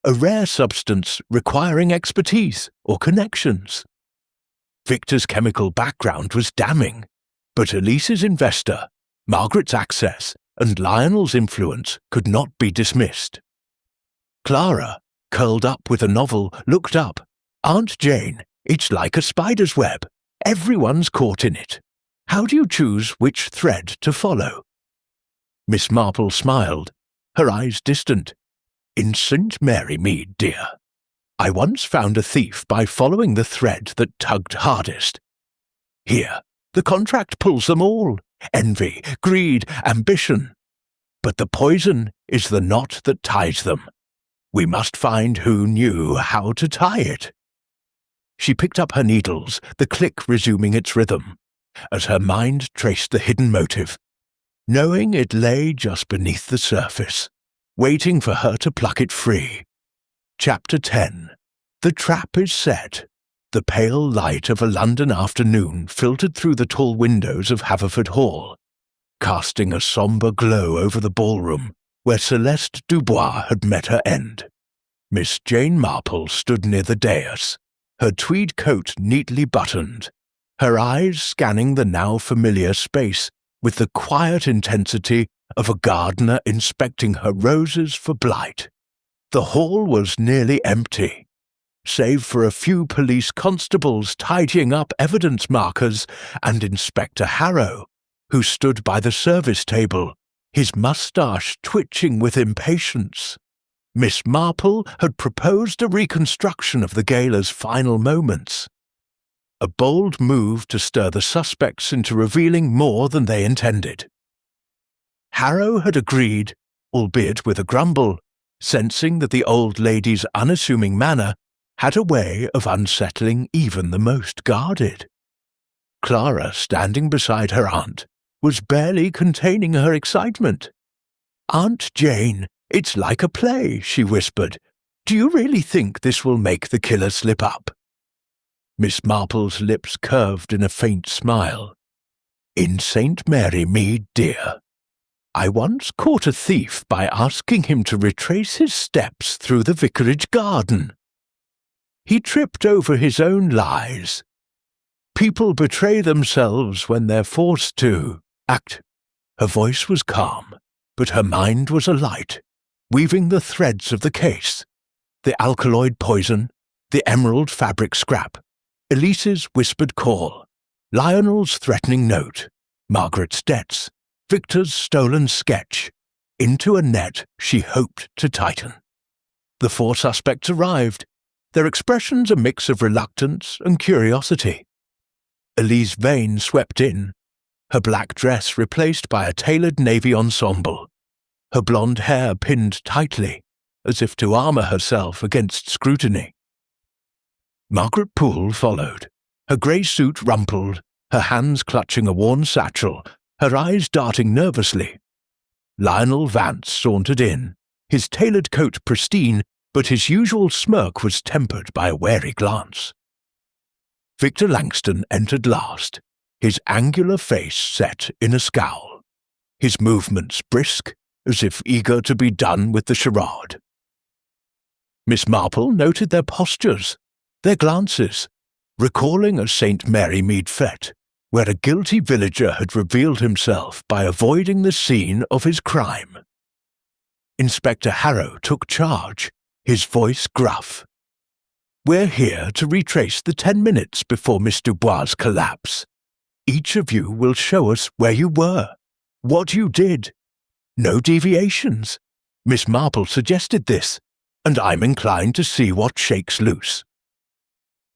a rare substance requiring expertise or connections. Victor's chemical background was damning, but Elise's investor, Margaret's access, and Lionel's influence could not be dismissed. Clara, curled up with a novel, looked up. "Aunt Jane, it's like a spider's web. Everyone's caught in it. How do you choose which thread to follow?" Miss Marple smiled, her eyes distant. "In St. Mary Mead, dear, I once found a thief by following the thread that tugged hardest. Here, the contract pulls them all: envy, greed, ambition. But the poison is the knot that ties them. We must find who knew how to tie it." She picked up her needles, the click resuming its rhythm, as her mind traced the hidden motive, knowing it lay just beneath the surface, waiting for her to pluck it free. Chapter 10. The trap is set. The pale light of a London afternoon filtered through the tall windows of Haverford Hall, casting a sombre glow over the ballroom where Celeste Dubois had met her end. Miss Jane Marple stood near the dais, her tweed coat neatly buttoned, her eyes scanning the now familiar space with the quiet intensity of a gardener inspecting her roses for blight. The hall was nearly empty, save for a few police constables tidying up evidence markers and Inspector Harrow, who stood by the service table, his moustache twitching with impatience. Miss Marple had proposed a reconstruction of the gala's final moments. A bold move to stir the suspects into revealing more than they intended. Harrow had agreed, albeit with a grumble, sensing that the old lady's unassuming manner had a way of unsettling even the most guarded. Clara, standing beside her aunt, was barely containing her excitement. "Aunt Jane, it's like a play," she whispered. "Do you really think this will make the killer slip up?" Miss Marple's lips curved in a faint smile. "In St. Mary Mead, dear, I once caught a thief by asking him to retrace his steps through the vicarage garden. He tripped over his own lies. People betray themselves when they're forced to act." Her voice was calm, but her mind was alight, weaving the threads of the case. The alkaloid poison, the emerald fabric scrap, Elise's whispered call, Lionel's threatening note, Margaret's debts, Victor's stolen sketch, into a net she hoped to tighten. The four suspects arrived, their expressions a mix of reluctance and curiosity. Elise Vane swept in, her black dress replaced by a tailored navy ensemble, her blonde hair pinned tightly, as if to armour herself against scrutiny. Margaret Poole followed, her grey suit rumpled, her hands clutching a worn satchel, her eyes darting nervously. Lionel Vance sauntered in, his tailored coat pristine, but his usual smirk was tempered by a wary glance. Victor Langston entered last, his angular face set in a scowl, his movements brisk, as if eager to be done with the charade. Miss Marple noted their postures, their glances, recalling a St. Mary Mead fete, where a guilty villager had revealed himself by avoiding the scene of his crime. Inspector Harrow took charge, his voice gruff. "We're here to retrace the 10 minutes before Miss Dubois' collapse. Each of you will show us where you were, what you did. No deviations. Miss Marple suggested this, and I'm inclined to see what shakes loose."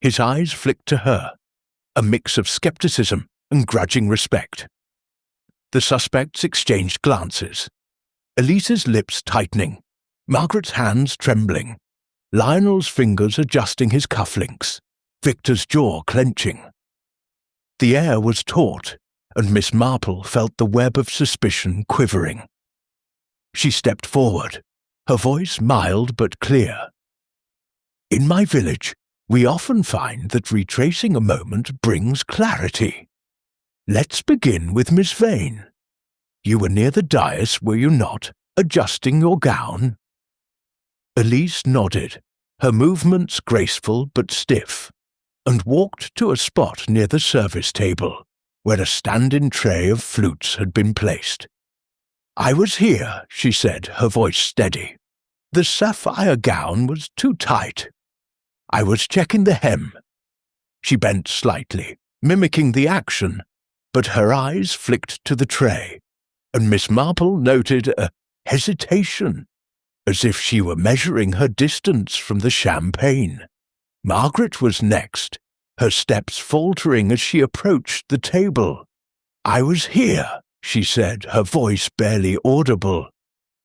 His eyes flicked to her, a mix of skepticism and grudging respect. The suspects exchanged glances, Elise's lips tightening, Margaret's hands trembling. Lionel's fingers adjusting his cufflinks, Victor's jaw clenching. The air was taut, and Miss Marple felt the web of suspicion quivering. She stepped forward, her voice mild but clear. "In my village, we often find that retracing a moment brings clarity. Let's begin with Miss Vane. You were near the dais, were you not, adjusting your gown?" Elise nodded, her movements graceful but stiff, and walked to a spot near the service table, where a stand-in tray of flutes had been placed. "I was here," she said, her voice steady. "The sapphire gown was too tight. I was checking the hem." She bent slightly, mimicking the action, but her eyes flicked to the tray, and Miss Marple noted a hesitation, as if she were measuring her distance from the champagne. Margaret was next, her steps faltering as she approached the table. "I was here," she said, her voice barely audible.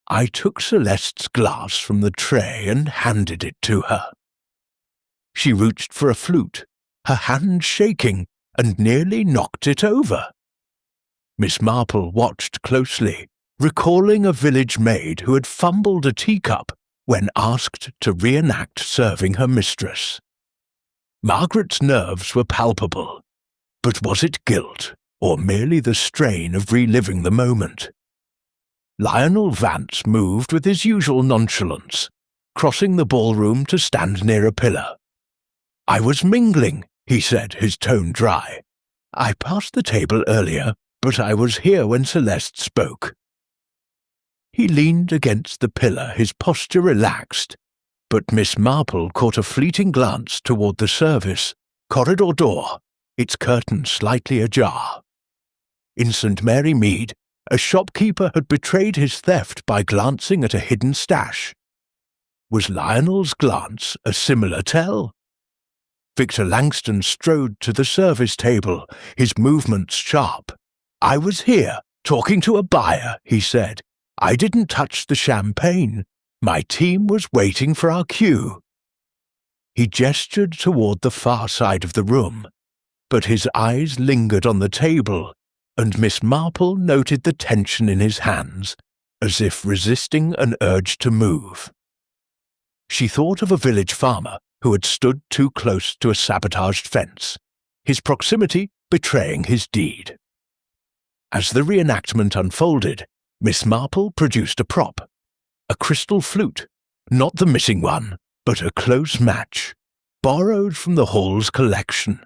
I took Celeste's glass from the tray and handed it to her. She reached for a flute, her hand shaking, and nearly knocked it over. Miss Marple watched closely, recalling a village maid who had fumbled a teacup when asked to reenact serving her mistress. Margaret's nerves were palpable, but was it guilt, or merely the strain of reliving the moment? Lionel Vance moved with his usual nonchalance, crossing the ballroom to stand near a pillar. "I was mingling," he said, his tone dry. "I passed the table earlier, but I was here when Celeste spoke." He leaned against the pillar, his posture relaxed, but Miss Marple caught a fleeting glance toward the service, corridor door, its curtain slightly ajar. In St. Mary Mead, a shopkeeper had betrayed his theft by glancing at a hidden stash. Was Lionel's glance a similar tell? Victor Langston strode to the service table, his movements sharp. "I was here, talking to a buyer," he said. "I didn't touch the champagne. My team was waiting for our cue." He gestured toward the far side of the room, but his eyes lingered on the table, and Miss Marple noted the tension in his hands, as if resisting an urge to move. She thought of a village farmer who had stood too close to a sabotaged fence, his proximity betraying his deed. As the reenactment unfolded, Miss Marple produced a prop, a crystal flute, not the missing one, but a close match, borrowed from the hall's collection.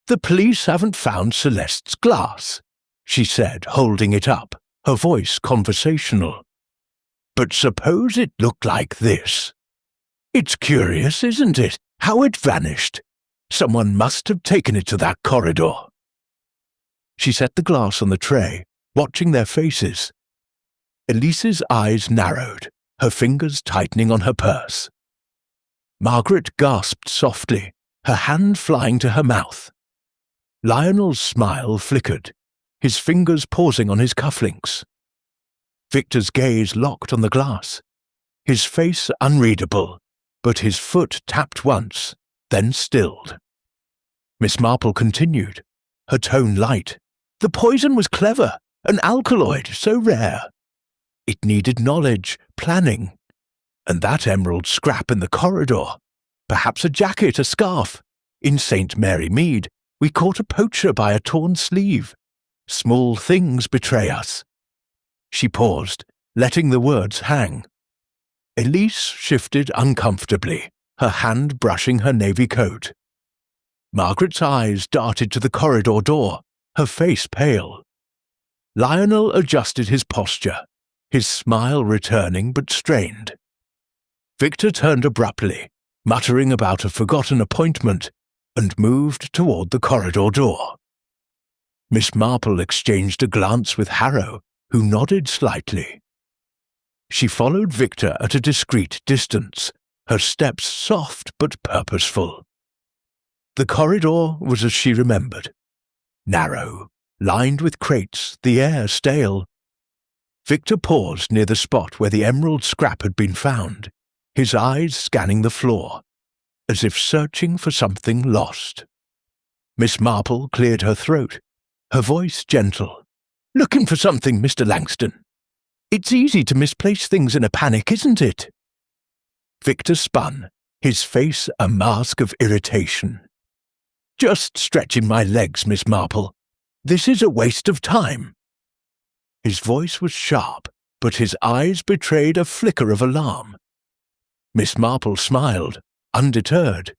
"The police haven't found Celeste's glass," she said, holding it up, her voice conversational. "But suppose it looked like this. It's curious, isn't it, how it vanished? Someone must have taken it to that corridor." She set the glass on the tray, watching their faces. Elise's eyes narrowed, her fingers tightening on her purse. Margaret gasped softly, her hand flying to her mouth. Lionel's smile flickered, his fingers pausing on his cufflinks. Victor's gaze locked on the glass, his face unreadable, but his foot tapped once, then stilled. Miss Marple continued, her tone light. "The poison was clever, an alkaloid so rare. It needed knowledge, planning. And that emerald scrap in the corridor, perhaps a jacket, a scarf. In St. Mary Mead, we caught a poacher by a torn sleeve. Small things betray us." She paused, letting the words hang. Elise shifted uncomfortably, her hand brushing her navy coat. Margaret's eyes darted to the corridor door, her face pale. Lionel adjusted his posture, his smile returning but strained. Victor turned abruptly, muttering about a forgotten appointment, and moved toward the corridor door. Miss Marple exchanged a glance with Harrow, who nodded slightly. She followed Victor at a discreet distance, her steps soft but purposeful. The corridor was as she remembered. Narrow, lined with crates, the air stale. Victor paused near the spot where the emerald scrap had been found, his eyes scanning the floor, as if searching for something lost. Miss Marple cleared her throat, her voice gentle. "Looking for something, Mr. Langston? It's easy to misplace things in a panic, isn't it?" Victor spun, his face a mask of irritation. "Just stretching my legs, Miss Marple. This is a waste of time." His voice was sharp, but his eyes betrayed a flicker of alarm. Miss Marple smiled, undeterred.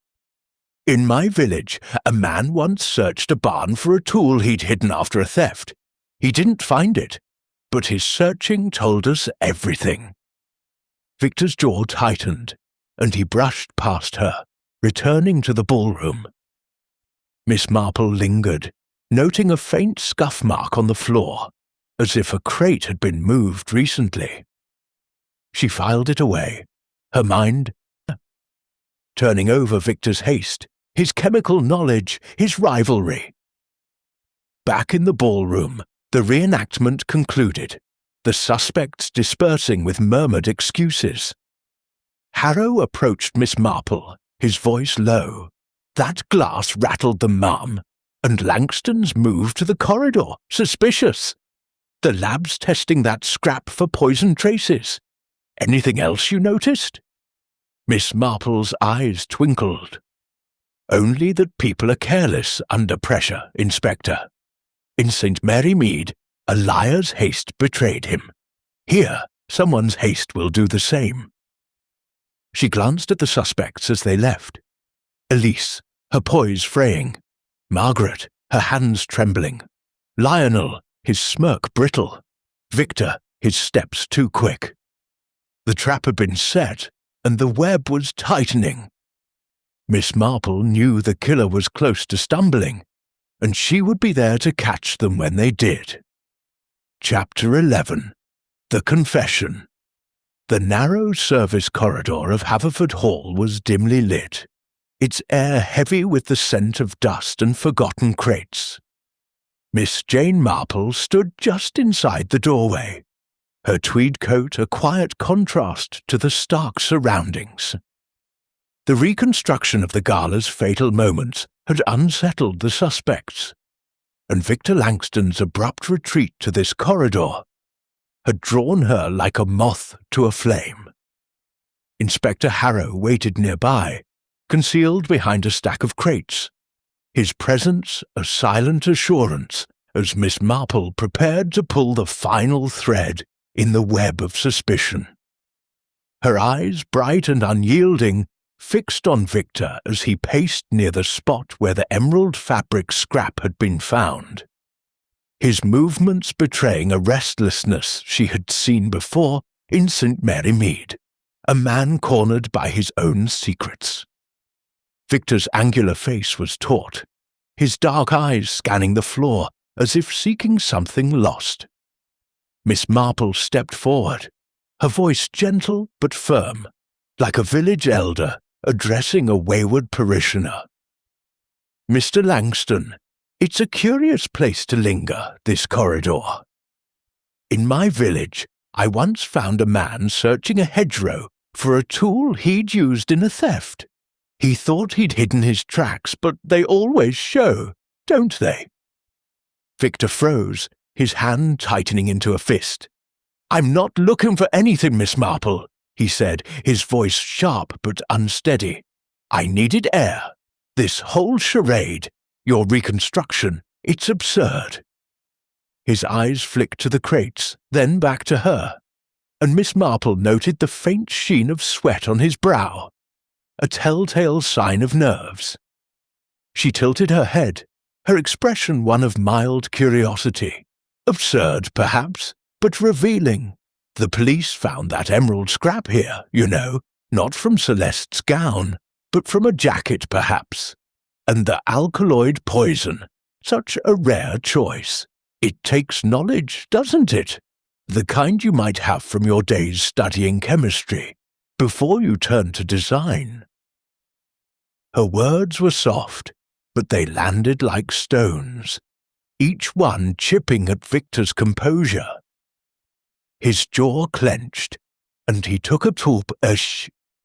"In my village, a man once searched a barn for a tool he'd hidden after a theft. He didn't find it, but his searching told us everything." Victor's jaw tightened, and he brushed past her, returning to the ballroom. Miss Marple lingered, noting a faint scuff mark on the floor, as if a crate had been moved recently. She filed it away, her mind turning over Victor's haste, his chemical knowledge, his rivalry. Back in the ballroom, the reenactment concluded, the suspects dispersing with murmured excuses. Harrow approached Miss Marple, his voice low. "That glass rattled them, ma'am, and Langston's moved to the corridor. Suspicious. The lab's testing that scrap for poison traces. Anything else you noticed?" Miss Marple's eyes twinkled. "Only that people are careless under pressure, Inspector. In St. Mary Mead, a liar's haste betrayed him. Here, someone's haste will do the same." She glanced at the suspects as they left. Elise, her poise fraying. Margaret, her hands trembling. Lionel, his smirk brittle. Victor, his steps too quick. The trap had been set, and the web was tightening. Miss Marple knew the killer was close to stumbling, and she would be there to catch them when they did. Chapter 11. The Confession. The narrow service corridor of Haverford Hall was dimly lit, its air heavy with the scent of dust and forgotten crates. Miss Jane Marple stood just inside the doorway, her tweed coat a quiet contrast to the stark surroundings. The reconstruction of the gala's fatal moments had unsettled the suspects, and Victor Langston's abrupt retreat to this corridor had drawn her like a moth to a flame. Inspector Harrow waited nearby, concealed behind a stack of crates, his presence a silent assurance as Miss Marple prepared to pull the final thread in the web of suspicion. Her eyes, bright and unyielding, fixed on Victor as he paced near the spot where the emerald fabric scrap had been found, his movements betraying a restlessness she had seen before in St. Mary Mead, a man cornered by his own secrets. Victor's angular face was taut, his dark eyes scanning the floor as if seeking something lost. Miss Marple stepped forward, her voice gentle but firm, like a village elder addressing a wayward parishioner. "Mr. Langston, it's a curious place to linger, this corridor. In my village, I once found a man searching a hedgerow for a tool he'd used in a theft. He thought he'd hidden his tracks, but they always show, don't they?" Victor froze, his hand tightening into a fist. "I'm not looking for anything, Miss Marple," he said, his voice sharp but unsteady. "I needed air. This whole charade, your reconstruction, it's absurd." His eyes flicked to the crates, then back to her, and Miss Marple noted the faint sheen of sweat on his brow, a telltale sign of nerves. She tilted her head, her expression one of mild curiosity. Absurd, perhaps, but revealing. The police found that emerald scrap here, you know, not from Celeste's gown, but from a jacket, perhaps. And the alkaloid poison, such a rare choice. It takes knowledge, doesn't it? The kind you might have from your days studying chemistry, before you turn to design. Her words were soft, but they landed like stones, each one chipping at Victor's composure. His jaw clenched, and he took a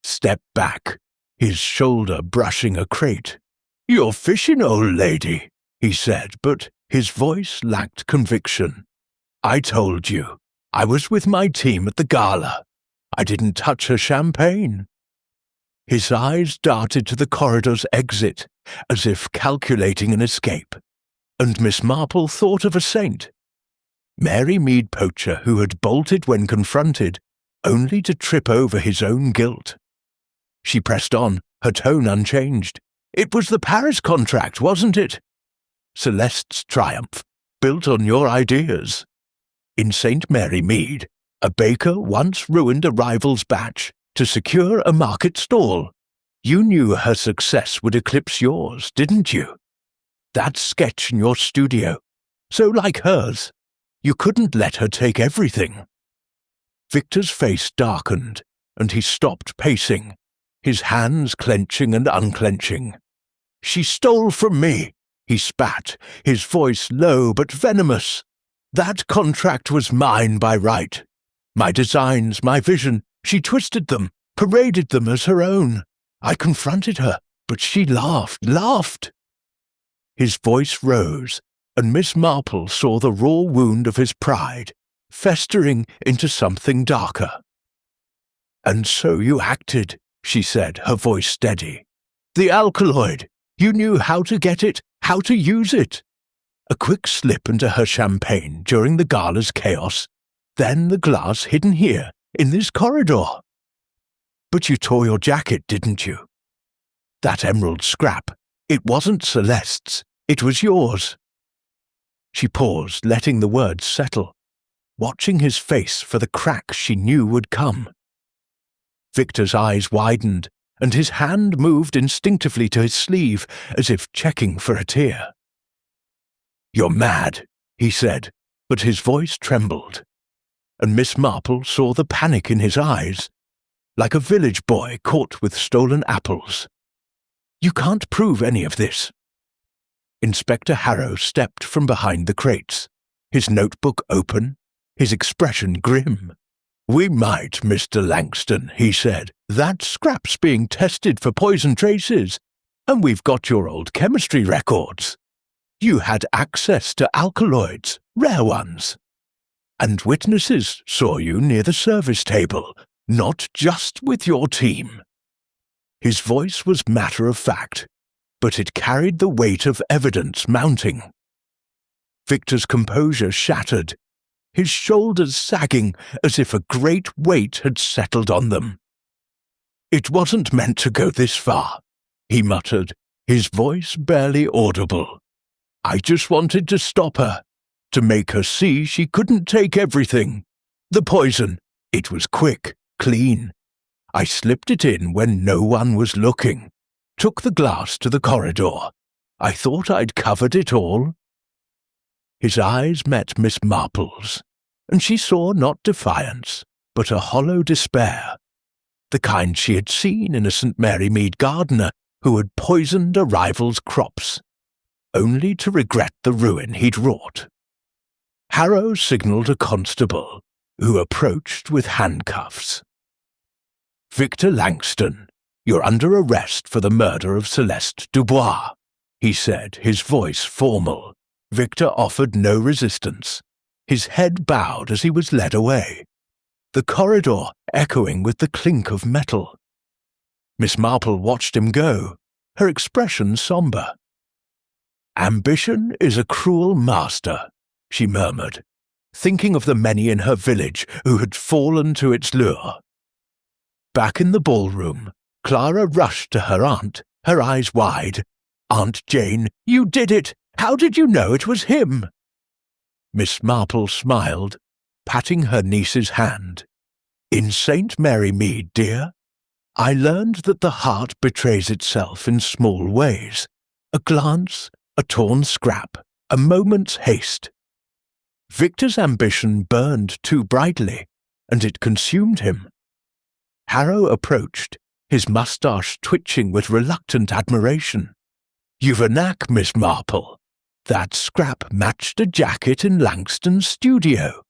stepped back, his shoulder brushing a crate. "You're fishing, old lady," he said, but his voice lacked conviction. "I told you. I was with my team at the gala. I didn't touch her champagne." His eyes darted to the corridor's exit, as if calculating an escape, and Miss Marple thought of a saint. Mary Mead Poacher, who had bolted when confronted, only to trip over his own guilt. She pressed on, her tone unchanged. "It was the Paris contract, wasn't it? Celeste's triumph, built on your ideas. In St. Mary Mead, a baker once ruined a rival's batch to secure a market stall. You knew her success would eclipse yours, didn't you? That sketch in your studio, so like hers, you couldn't let her take everything." Victor's face darkened, and he stopped pacing, his hands clenching and unclenching. "She stole from me," he spat, his voice low but venomous. "That contract was mine by right. My designs, my vision, she twisted them, paraded them as her own. I confronted her, but she laughed. His voice rose, and Miss Marple saw the raw wound of his pride, festering into something darker. "And so you acted," she said, her voice steady. "The alkaloid. You knew how to get it, how to use it." A quick slip into her champagne during the gala's chaos, then the glass hidden here, in this corridor. "But you tore your jacket, didn't you? That emerald scrap, it wasn't Celeste's, it was yours." She paused, letting the words settle, watching his face for the crack she knew would come. Victor's eyes widened, and his hand moved instinctively to his sleeve, as if checking for a tear. "You're mad," he said, but his voice trembled, and Miss Marple saw the panic in his eyes, like a village boy caught with stolen apples. "You can't prove any of this." Inspector Harrow stepped from behind the crates, his notebook open, his expression grim. "We might, Mr. Langston," he said. "That scrap's being tested for poison traces, and we've got your old chemistry records. You had access to alkaloids, rare ones. And witnesses saw you near the service table, not just with your team." His voice was matter-of-fact, but it carried the weight of evidence mounting. Victor's composure shattered, his shoulders sagging as if a great weight had settled on them. "It wasn't meant to go this far," he muttered, his voice barely audible. "I just wanted to stop her, to make her see she couldn't take everything. The poison, it was quick, clean. I slipped it in when no one was looking, took the glass to the corridor. I thought I'd covered it all." His eyes met Miss Marple's, and she saw not defiance, but a hollow despair, the kind she had seen in a St. Mary Mead gardener who had poisoned a rival's crops, only to regret the ruin he'd wrought. Harrow signalled a constable, who approached with handcuffs. "Victor Langston, you're under arrest for the murder of Celeste Dubois," he said, his voice formal. Victor offered no resistance. His head bowed as he was led away, the corridor echoing with the clink of metal. Miss Marple watched him go, her expression sombre. "Ambition is a cruel master," she murmured, thinking of the many in her village who had fallen to its lure. Back in the ballroom, Clara rushed to her aunt, her eyes wide. "Aunt Jane, you did it! How did you know it was him?" Miss Marple smiled, patting her niece's hand. "In St. Mary Mead, dear, I learned that the heart betrays itself in small ways. A glance, a torn scrap, a moment's haste. Victor's ambition burned too brightly, and it consumed him." Harrow approached, his moustache twitching with reluctant admiration. "You've a knack, Miss Marple. That scrap matched a jacket in Langston's studio.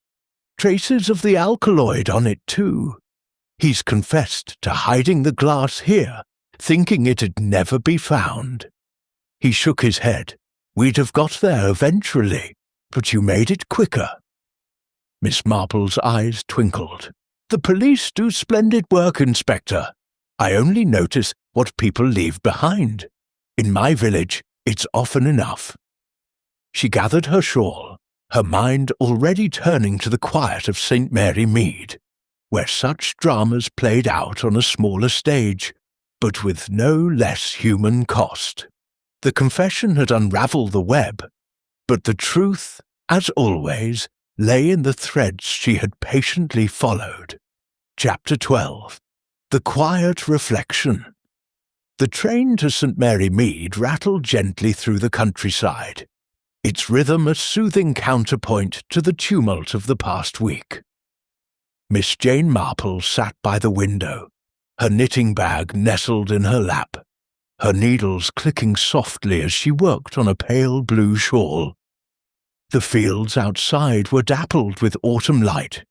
Traces of the alkaloid on it, too." He's confessed to hiding the glass here, thinking it'd never be found. He shook his head. We'd have got there eventually, but you made it quicker. Miss Marple's eyes twinkled. The police do splendid work, Inspector. I only notice what people leave behind. In my village, it's often enough. She gathered her shawl, her mind already turning to the quiet of St. Mary Mead, where such dramas played out on a smaller stage, but with no less human cost. The confession had unravelled the web, but the truth, as always, lay in the threads she had patiently followed. Chapter 12. The Quiet Reflection. The train to St. Mary Mead rattled gently through the countryside, its rhythm a soothing counterpoint to the tumult of the past week. Miss Jane Marple sat by the window, her knitting bag nestled in her lap, her needles clicking softly as she worked on a pale blue shawl. The fields outside were dappled with autumn light,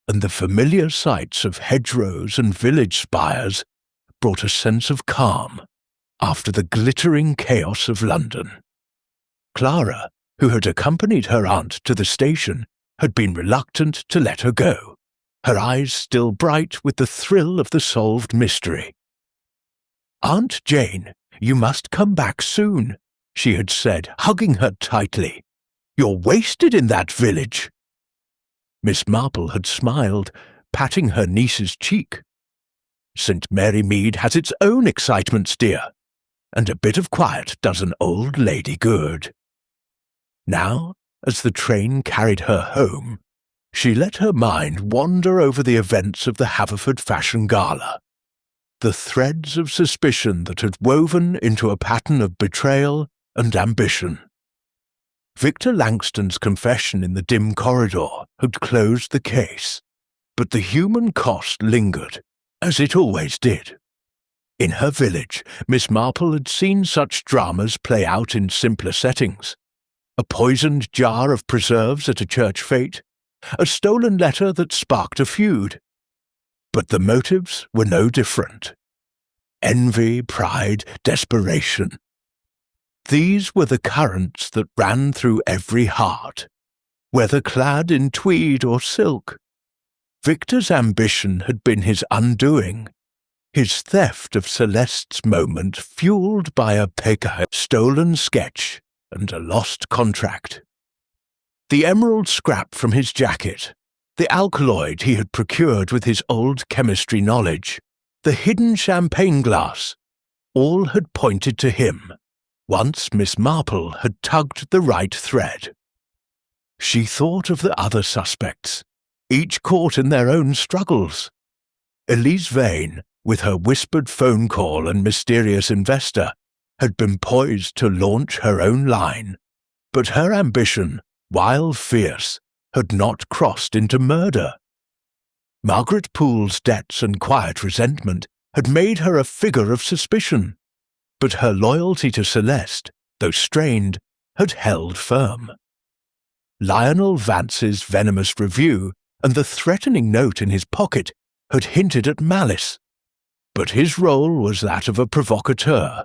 and the familiar sights of hedgerows and village spires brought a sense of calm after the glittering chaos of London. Clara, who had accompanied her aunt to the station, had been reluctant to let her go, her eyes still bright with the thrill of the solved mystery. "Aunt Jane, you must come back soon," she had said, hugging her tightly. "You're wasted in that village." Miss Marple had smiled, patting her niece's cheek. "St. Mary Mead has its own excitements, dear, and a bit of quiet does an old lady good." Now, as the train carried her home, she let her mind wander over the events of the Haverford Fashion Gala, the threads of suspicion that had woven into a pattern of betrayal and ambition. Victor Langston's confession in the dim corridor had closed the case, but the human cost lingered, as it always did. In her village, Miss Marple had seen such dramas play out in simpler settings. A poisoned jar of preserves at a church fete, a stolen letter that sparked a feud. But the motives were no different. Envy, pride, desperation. These were the currents that ran through every heart, whether clad in tweed or silk. Victor's ambition had been his undoing, his theft of Celeste's moment fueled by a stolen sketch and a lost contract. The emerald scrap from his jacket, the alkaloid he had procured with his old chemistry knowledge, the hidden champagne glass, all had pointed to him, once Miss Marple had tugged the right thread. She thought of the other suspects, each caught in their own struggles. Elise Vane, with her whispered phone call and mysterious investor, had been poised to launch her own line, but her ambition, while fierce, had not crossed into murder. Margaret Poole's debts and quiet resentment had made her a figure of suspicion, but her loyalty to Celeste, though strained, had held firm. Lionel Vance's venomous review and the threatening note in his pocket had hinted at malice, but his role was that of a provocateur,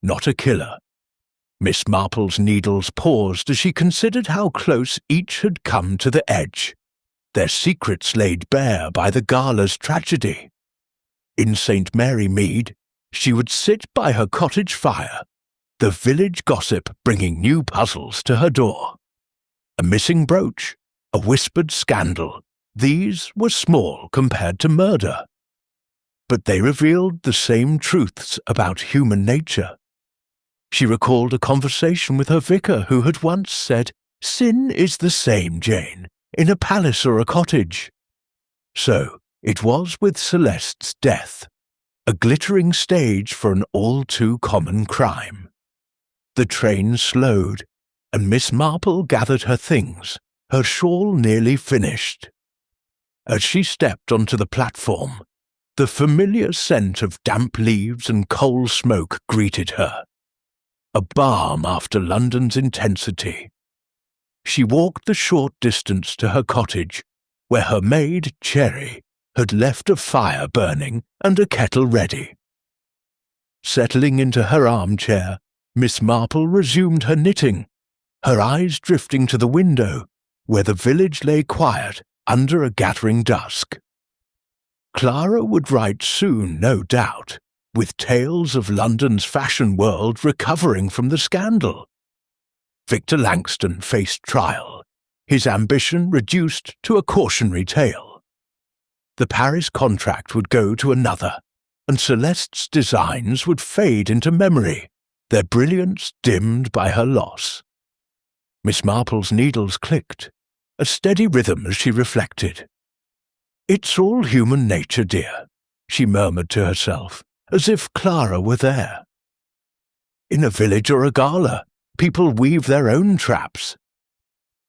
not a killer. Miss Marple's needles paused as she considered how close each had come to the edge, their secrets laid bare by the Gala's tragedy. In St. Mary Mead, she would sit by her cottage fire, the village gossip bringing new puzzles to her door. A missing brooch, a whispered scandal, these were small compared to murder. But they revealed the same truths about human nature. She recalled a conversation with her vicar who had once said, "Sin is the same, Jane, in a palace or a cottage." So it was with Celeste's death, a glittering stage for an all-too-common crime. The train slowed, and Miss Marple gathered her things, her shawl nearly finished. As she stepped onto the platform, the familiar scent of damp leaves and coal smoke greeted her, a balm after London's intensity. She walked the short distance to her cottage, where her maid, Cherry, had left a fire burning and a kettle ready. Settling into her armchair, Miss Marple resumed her knitting, her eyes drifting to the window, where the village lay quiet under a gathering dusk. Clara would write soon, no doubt, with tales of London's fashion world recovering from the scandal. Victor Langston faced trial, his ambition reduced to a cautionary tale. The Paris contract would go to another, and Celeste's designs would fade into memory, their brilliance dimmed by her loss. Miss Marple's needles clicked, a steady rhythm as she reflected. "It's all human nature, dear," she murmured to herself, as if Clara were there. "In a village or a gala, people weave their own traps."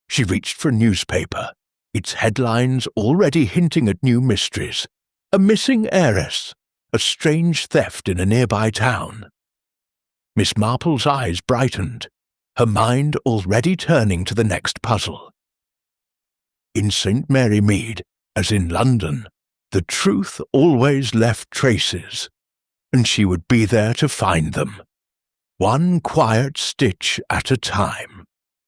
She reached for a newspaper, its headlines already hinting at new mysteries. A missing heiress, a strange theft in a nearby town. Miss Marple's eyes brightened, her mind already turning to the next puzzle. In St. Mary Mead, as in London, the truth always left traces, and she would be there to find them, one quiet stitch at a time.